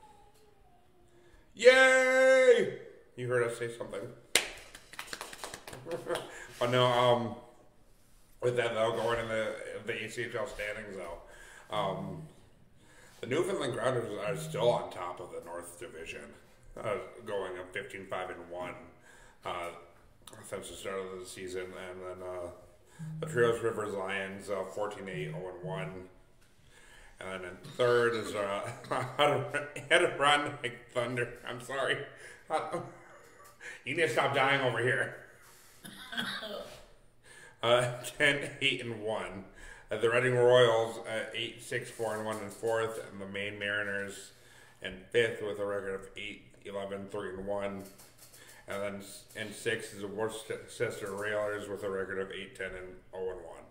Yay! You heard us say something. But no, with that though, going in the ECHL standings though, the Newfoundland Grounders are still on top of the North Division, going up 15-5-1 since the start of the season, and then the Trios Rivers Lions 14-8-0-1. And then in third is Adirondack Thunder. I'm sorry. You need to stop dying over here. 10-8-1. The Reading Royals 8-6-4-1 in fourth, and the Maine Mariners in fifth with a record of 8-11-3-1. And then in sixth is the Worcester Railers with a record of 8-10-0-1.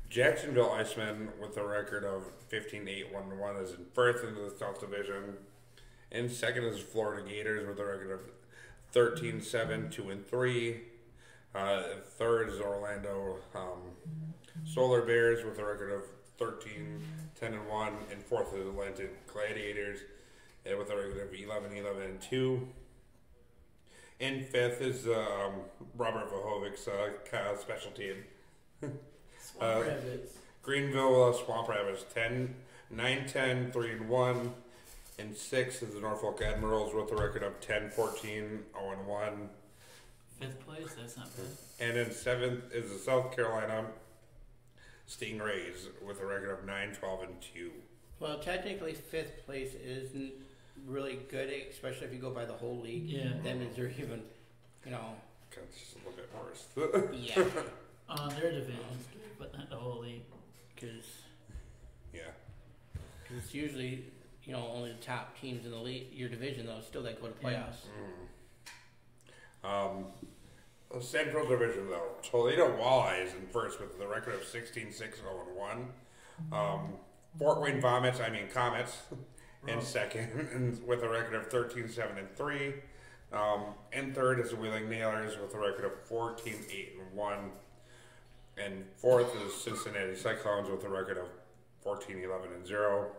Jacksonville Icemen with a record of 15-8-1-1 is in first into the South Division. In second is Florida Gators with a record of 13-7-2-3. Third is Orlando Solar Bears with a record of 13-10-1. And fourth is Atlanta Gladiators with a record of 11-11-2. In fifth is Robert Vahovic's special team. Greenville Swamp Rabbits 9-10-3-1. In sixth is the Norfolk Admirals with a record of 10-14-0-1. Fifth place, that's not bad. And in seventh is the South Carolina Stingrays with a record of 9-12-2. Well, technically, fifth place isn't really good, especially if you go by the whole league. Yeah. That means they're even, Just a little bit worse. Yeah. Their division's good, but not the whole league. Because yeah, it's usually only the top teams in the league, your division though, still that go to playoffs. The Central Division though, Toledo Walleyes in first with the record of 16-6-0-1. Fort Wayne Comets in second and with a record of 13-7-3. In third is the Wheeling Nailers with a record of 14-8-1. And fourth is Cincinnati Cyclones with a record of 14-11-0.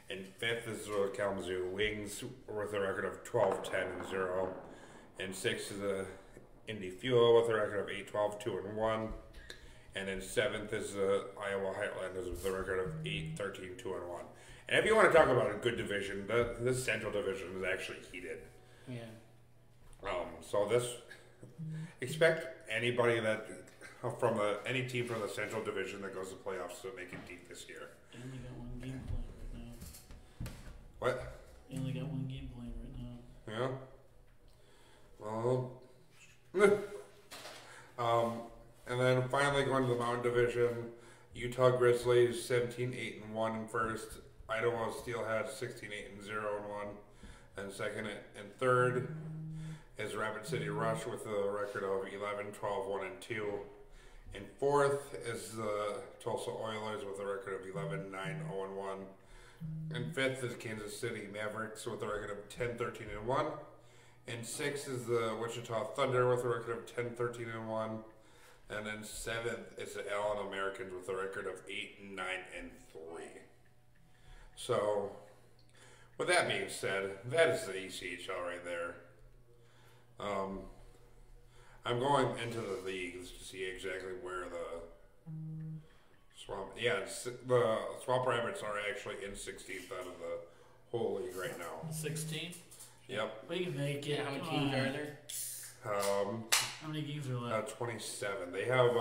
And fifth is the Kalamazoo Wings with a record of 12-10-0. And sixth is the Indy Fuel with a record of 8-12, 2-1. And then 7th is the Iowa Highlanders with a record of 8-13, 2-1. And if you want to talk about a good division, this Central Division is actually heated. Yeah. So expect anybody that from any team from the Central Division that goes to playoffs to make it deep this year. You only got one game playing right now. What? You only got one game playing right now. Well, and then finally going to the Mountain Division, Utah Grizzlies 17-8-1 in first. Idaho Steelhead 16-8-0-1 and second, and third is Rapid City Rush with a record of 11-12-1-2. And fourth is the Tulsa Oilers with a record of 11-9-0-1. And fifth is Kansas City Mavericks with a record of 10-13-1. And sixth is the Wichita Thunder with a record of 10-13-1. And then seventh is the Allen Americans with a record of 8-9-3. So, with that being said, that is the ECHL right there. I'm going into the leagues to see exactly where the Swamp... Yeah, the Swamp Rabbits are actually in 16th out of the whole league right now. 16th? Yep. We can make it. How many teams are there? How many games are left? 27. They have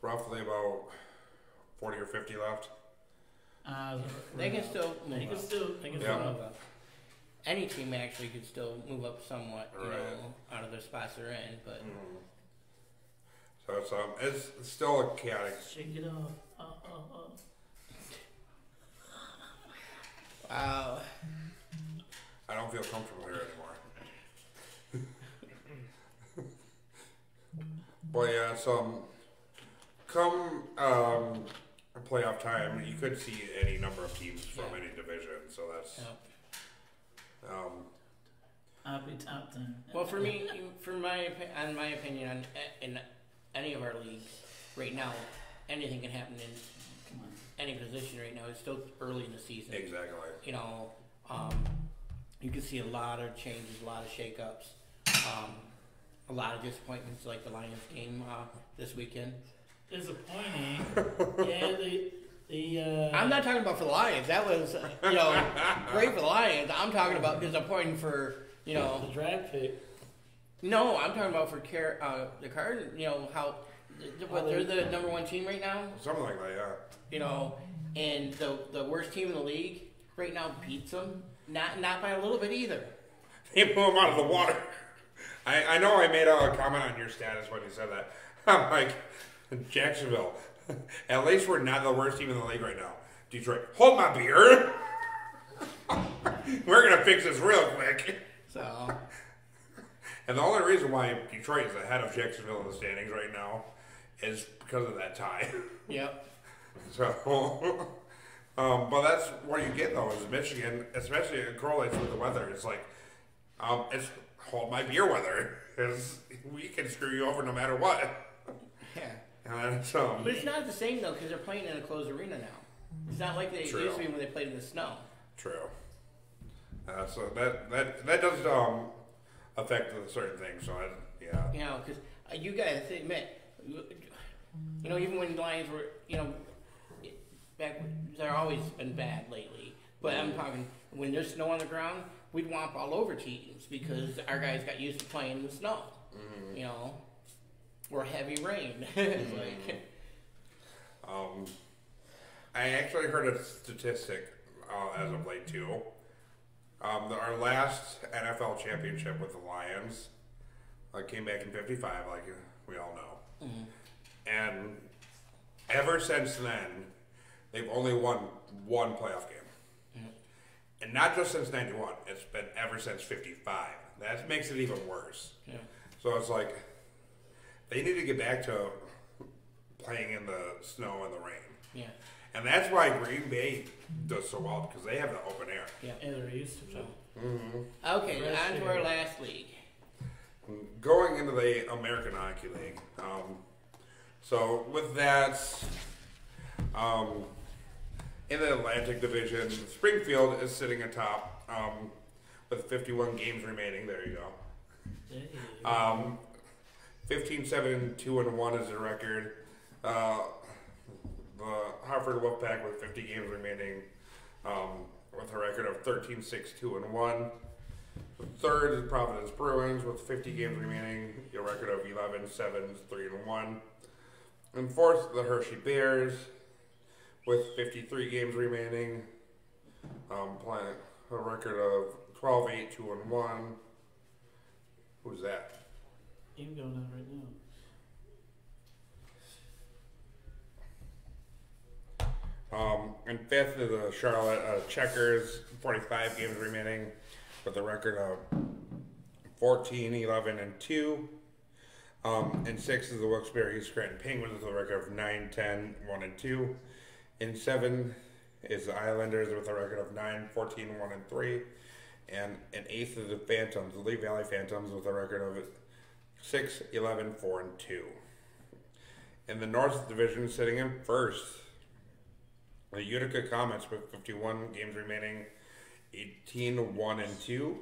roughly about 40 or 50 left. They can still move up. They can Yeah. move up. Any team actually could still move up somewhat, you know, out of the spots they're in, but. So it's still a chaotic. Shake it off. Wow. I don't feel comfortable here anymore. But yeah, so come playoff time, you could see any number of teams from any division. So that's I'll be top 10. Well, for me, in my opinion, in any of our leagues right now, anything can happen in any position right now. It's still early in the season. Exactly. You know, you can see a lot of changes, a lot of shakeups, a lot of disappointments, like the Lions game this weekend. Disappointing. Yeah, I'm not talking about for the Lions. That was, great for the Lions. I'm talking about disappointing for, the draft pick. No, I'm talking about for the Cardinals. You know how, they're the number one team right now. Something like that, yeah. You know, and the worst team in the league right now beats them. Not by a little bit either. They blew them out of the water. I know I made a comment on your status when you said that. I'm like, Jacksonville, at least we're not the worst team in the league right now. Detroit, hold my beer. We're going to fix this real quick. So, and the only reason why Detroit is ahead of Jacksonville in the standings right now is because of that tie. Yep. So, but that's what you get though, is Michigan, especially it correlates with the weather. It's like, it's hold my beer weather. We can screw you over no matter what. Yeah. And but it's not the same though, because they're playing in a closed arena now. It's not like they used to be when they played in the snow. True. So that does affect certain things. So yeah. You know, because you guys admit, even when the Lions were, back, they're always been bad lately. But I'm talking when there's snow on the ground, we'd womp all over teams because our guys got used to playing in the snow. Mm-hmm. Or heavy rain. It's like, I actually heard a statistic as of late too. Our last NFL championship with the Lions came back in '55, like we all know. Mm-hmm. And ever since then, they've only won one playoff game. Mm-hmm. And not just since '91, it's been ever since '55. That makes it even worse. Yeah. So it's like, they need to get back to playing in the snow and the rain. Yeah. And that's why Green Bay does so well, because they have the open air. Yeah, and they're used to it. Mm-hmm. Okay, on to our last league. Going into the American Hockey League. So with that, in the Atlantic Division, Springfield is sitting atop with 51 games remaining. There you go. 15-7-2-1 is the record. The Hartford Wolfpack with 50 games remaining, with a record of 13-6-2-1. Third is Providence Bruins with 50 games remaining, a record of 11-7-3-1. And fourth, the Hershey Bears with 53 games remaining, playing a record of 12-8-2-1. Who's that? You can go down right now. And fifth is the Charlotte Checkers, 45 games remaining, with a record of 14-11-2. And sixth is the Wilkes-Barre Scranton Penguins with a record of 9-10-1-2. And seven is the Islanders with a record of 9-14-1-3. And eighth is the Phantoms, the Lee Valley Phantoms, with a record of 6-11-4-2. In the North Division, sitting in first, the Utica Comets with 51 games remaining, 18-1-2.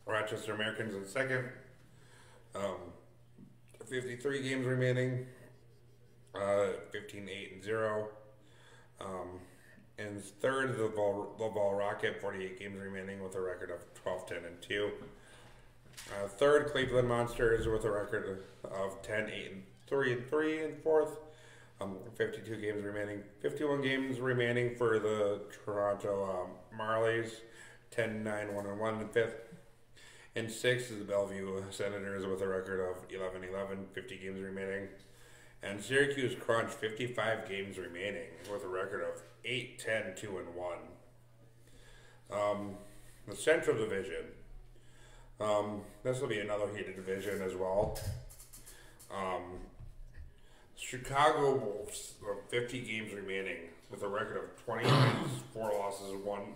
Rochester Americans in second, 53 games remaining, 15-8-0. And third, the Ball Rocket, 48 games remaining with a record of 12-10-2. Third, Cleveland Monsters with a record of 10-8-3-3. And fourth, 52 games remaining. 51 games remaining for the Toronto Marlies, 10-9-1-1 in fifth. And sixth is the Bellevue Senators with a record of 11-11, 50 games remaining. And Syracuse Crunch, 55 games remaining with a record of 8-10-2-1. The Central Division. This will be another heated division as well. Chicago Wolves, 50 games remaining with a record of 20 wins, 4 losses, 1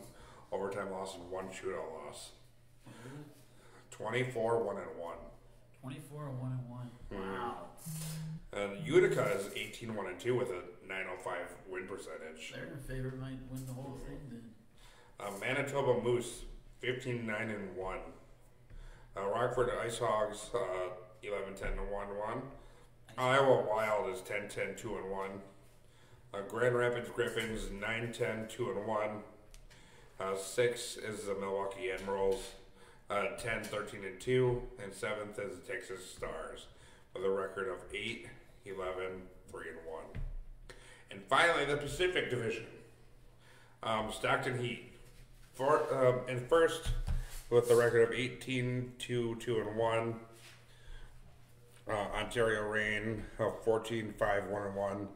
overtime loss, and 1 shootout loss. 24-1-1. 24-1-1. Wow. And Utica is 18-1-2 with a 905 win percentage. Their favorite might win the whole thing then. Manitoba Moose, 15-9-1. Rockford Ice Hogs, 11-10-1-1. Iowa Wild is 10-10-2-1. Grand Rapids Griffins, 9-10-2-1. 6 is the Milwaukee Admirals, 10-13-2. And 7th is the Texas Stars with a record of 8-11-3-1. And finally, the Pacific Division. Stockton Heat, in first with a record of 18-2-2-1. Ontario Reign, 14-5-1-1.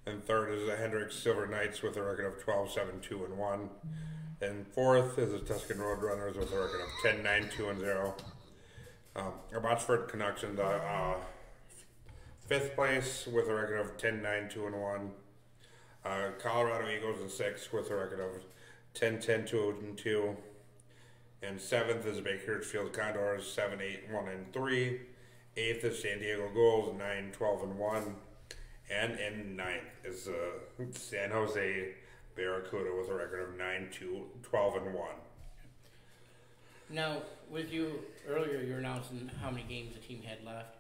And third is the Hendricks Silver Knights with a record of 12-7-2-1. And fourth is the Tuscan Roadrunners with a record of 10-9-2-0. Botsford Canucks in the fifth place with a record of 10-9-2-1. Colorado Eagles in sixth with a record of 10-10-2-2. And seventh is Bakersfield Condors, 7-8-1-3. Eighth is San Diego Gulls, 9-12-1. And in ninth is San Jose Barracuda with a record of 9-12-1. Now, with you earlier, you were announcing how many games the team had left.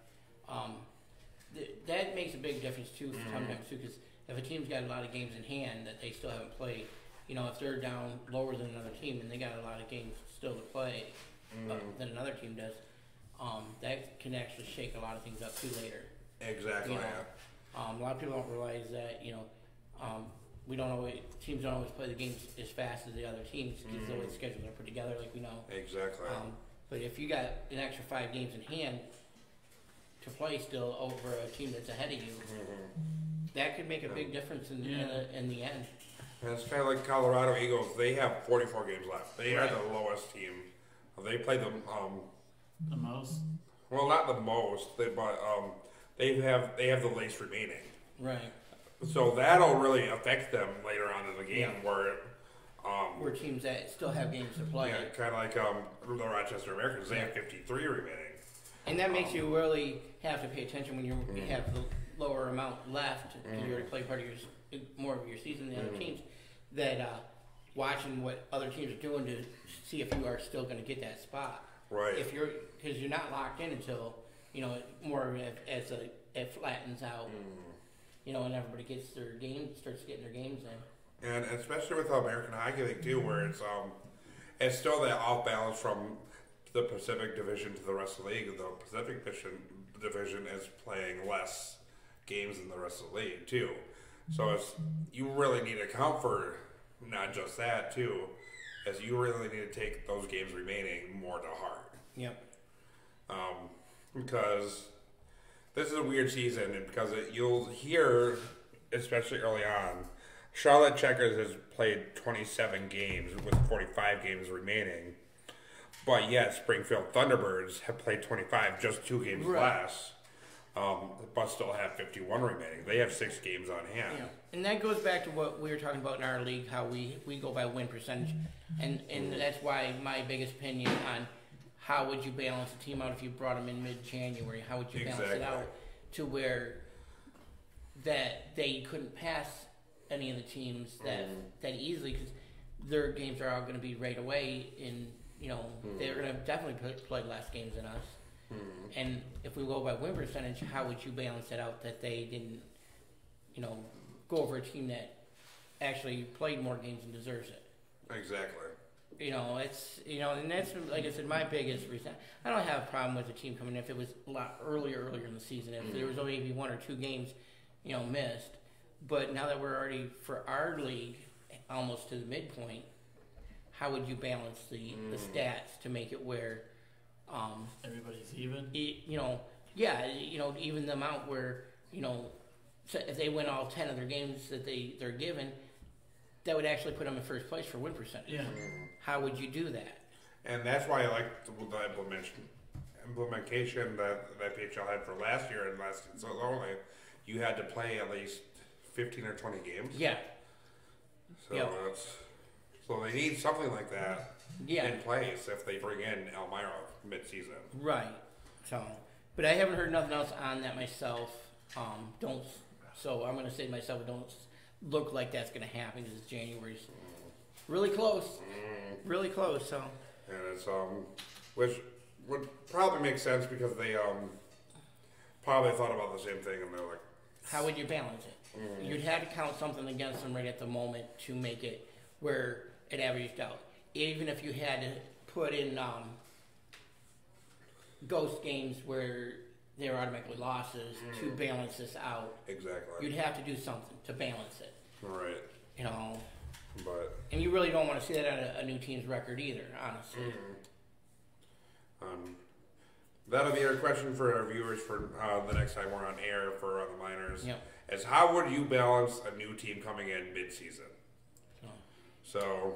That makes a big difference too sometimes too, because if a team's got a lot of games in hand that they still haven't played, you know, if they're down lower than another team and they got a lot of games still to play than another team does, that can actually shake a lot of things up too later. Exactly. You know, a lot of people don't realize that, you know, teams don't always play the games as fast as the other teams because the way the schedules are put together, like we know. Exactly. But if you got an extra 5 games in hand to play still over a team that's ahead of you, that could make a big difference in the end. And it's kind of like Colorado Eagles. They have 44 games left. They are the lowest team. They play the most. Well, not the most. They have the least remaining. Right. So that'll really affect them later on in the game, where teams that still have games to play. Yeah, kind of like the Rochester Americans. They have 53 remaining. And that makes you really have to pay attention when you have the lower amount left, because you already played more of your season than the other teams, that watching what other teams are doing to see if you are still going to get that spot. Right. Because you're not locked in until, it flattens out, and everybody gets their starts getting their games in. And especially with the American Hockey League too, where it's still that off balance from the Pacific Division to the rest of the league. The Pacific Division is playing less games than the rest of the league too. So you really need to account for not just that too, as you really need to take those games remaining more to heart. Yep. Because this is a weird season, and because you'll hear, especially early on, Charlotte Checkers has played 27 games with 45 games remaining, but yet Springfield Thunderbirds have played 25, just 2 games less, but still have 51 remaining. They have 6 games on hand. Yeah. And that goes back to what we were talking about in our league, how we go by win percentage, and that's why my biggest opinion on how would you balance a team out if you brought them in mid-January? How would you balance it out to where that they couldn't pass any of the teams that easily, because their games are all going to be right away, and they're going to definitely play less games than us. And if we go by win percentage, how would you balance it out that they didn't, go over a team that actually played more games and deserves it? Exactly. And that's, like I said, my biggest reason. I don't have a problem with the team coming in if it was a lot earlier in the season. If there was only maybe 1 or 2 games, missed. But now that we're already, for our league, almost to the midpoint, how would you balance the stats to make it where everybody's even? Even the amount where, so if they win all 10 of their games that they're given, that would actually put them in first place for win percentage. Yeah. How would you do that? And that's why I like the implementation that PHL had for last year and last season only. You had to play at least 15 or 20 games. Yeah. So so they need something like that in place if they bring in Elmira mid-season. Right. But I haven't heard nothing else on that myself. So I'm going to say to myself, don't look like that's going to happen because January's really close. Really close, so. And it's, which would probably make sense because they, probably thought about the same thing and they're like, how would you balance it? You'd have to count something against them right at the moment to make it where it averaged out. Even if you had to put in ghost games where they were automatically losses to balance this out. Exactly. You'd have to do something to balance it. Right. And you really don't want to see that on a new team's record either, honestly. That'll be our question for our viewers for the next time we're on air for the minors. Yep. Is how would you balance a new team coming in mid-season? So,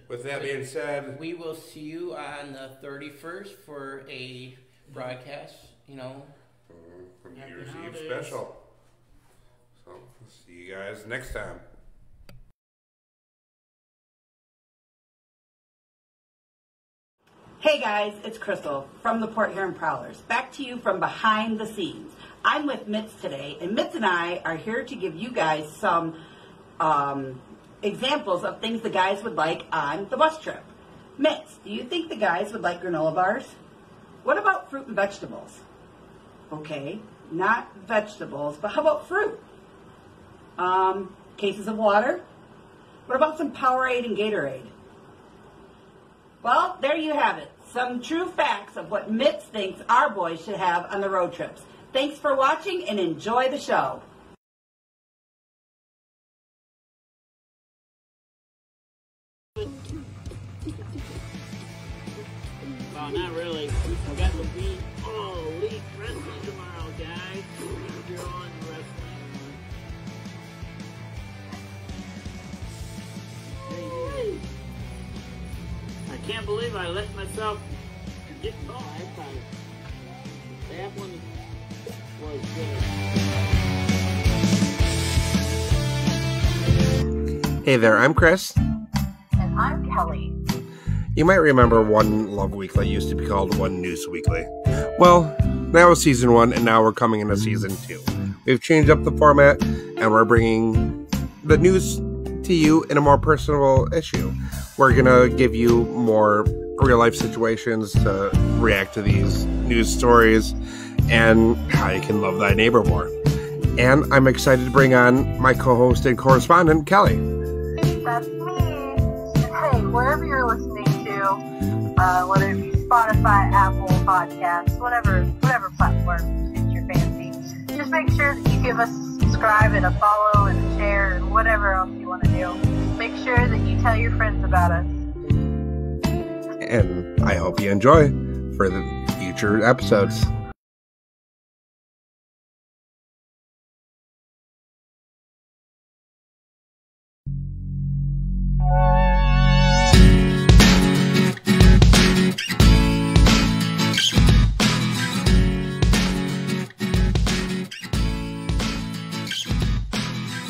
with that being said, we will see you on the 31st for a broadcast. New Year's Eve special. So, see you guys next time. Hey guys, it's Crystal from the Port Huron Prowlers. Back to you from behind the scenes. I'm with Mitz today, and Mitz and I are here to give you guys some examples of things the guys would like on the bus trip. Mitz, do you think the guys would like granola bars? What about fruit and vegetables? Okay, not vegetables, but how about fruit? Cases of water? What about some Powerade and Gatorade? Well, there you have it. Some true facts of what Mitz thinks our boys should have on the road trips. Thanks for watching and enjoy the show. Well, not really. We got the Beat All Elite Wrestling tomorrow, guys. If you're on wrestling. I can't believe I let myself get caught. That one was good. Hey there, I'm Chris. And I'm Kelly. You might remember One Love Weekly used to be called One News Weekly. Well, that was season 1, and now we're coming into season 2. We've changed up the format, and we're bringing the news to you in a more personable issue. We're going to give you more real life situations to react to these news stories and how you can love thy neighbor more. And I'm excited to bring on my co-host and correspondent, Kelly. That's me. Hey, wherever you're listening to, whether it be Spotify, Apple Podcasts, whatever platform suits your fancy, just make sure that you give us a subscribe and a follow and a share and whatever else you want to do. Make sure that you tell your friends about us. And I hope you enjoy for the future episodes.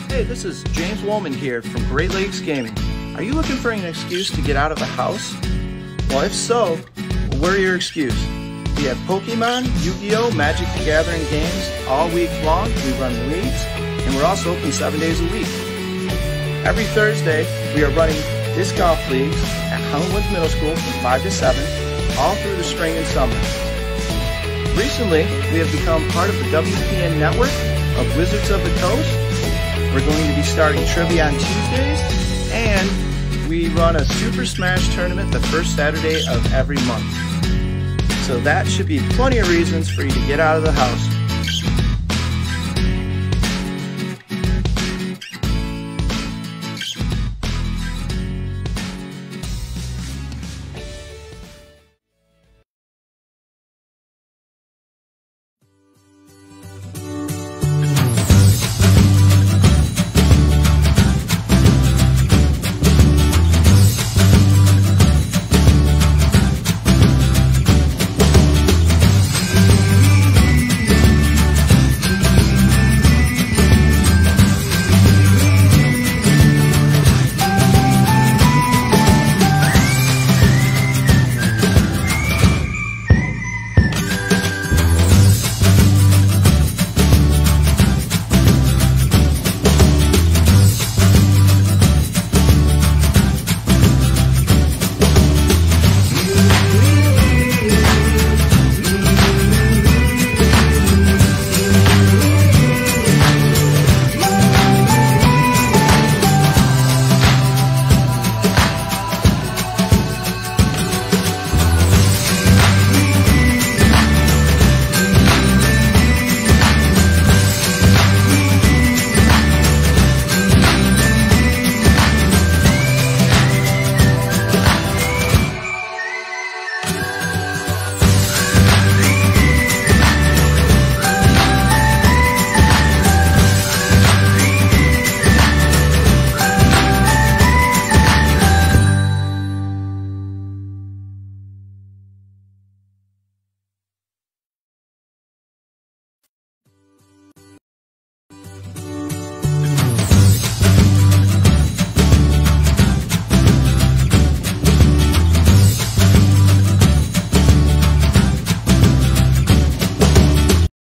Hey, this is James Woolman here from Great Lakes Gaming. Are you looking for an excuse to get out of the house? Well, if so, we're your excuse. We have Pokemon, Yu-Gi-Oh!, Magic the Gathering games all week long. We run leagues, and we're also open 7 days a week. Every Thursday, we are running disc golf leagues at Huntington Middle School from 5 to 7, all through the spring and summer. Recently, we have become part of the WPN network of Wizards of the Coast. We're going to be starting trivia on Tuesdays, and we run a Super Smash tournament the first Saturday of every month. So that should be plenty of reasons for you to get out of the house.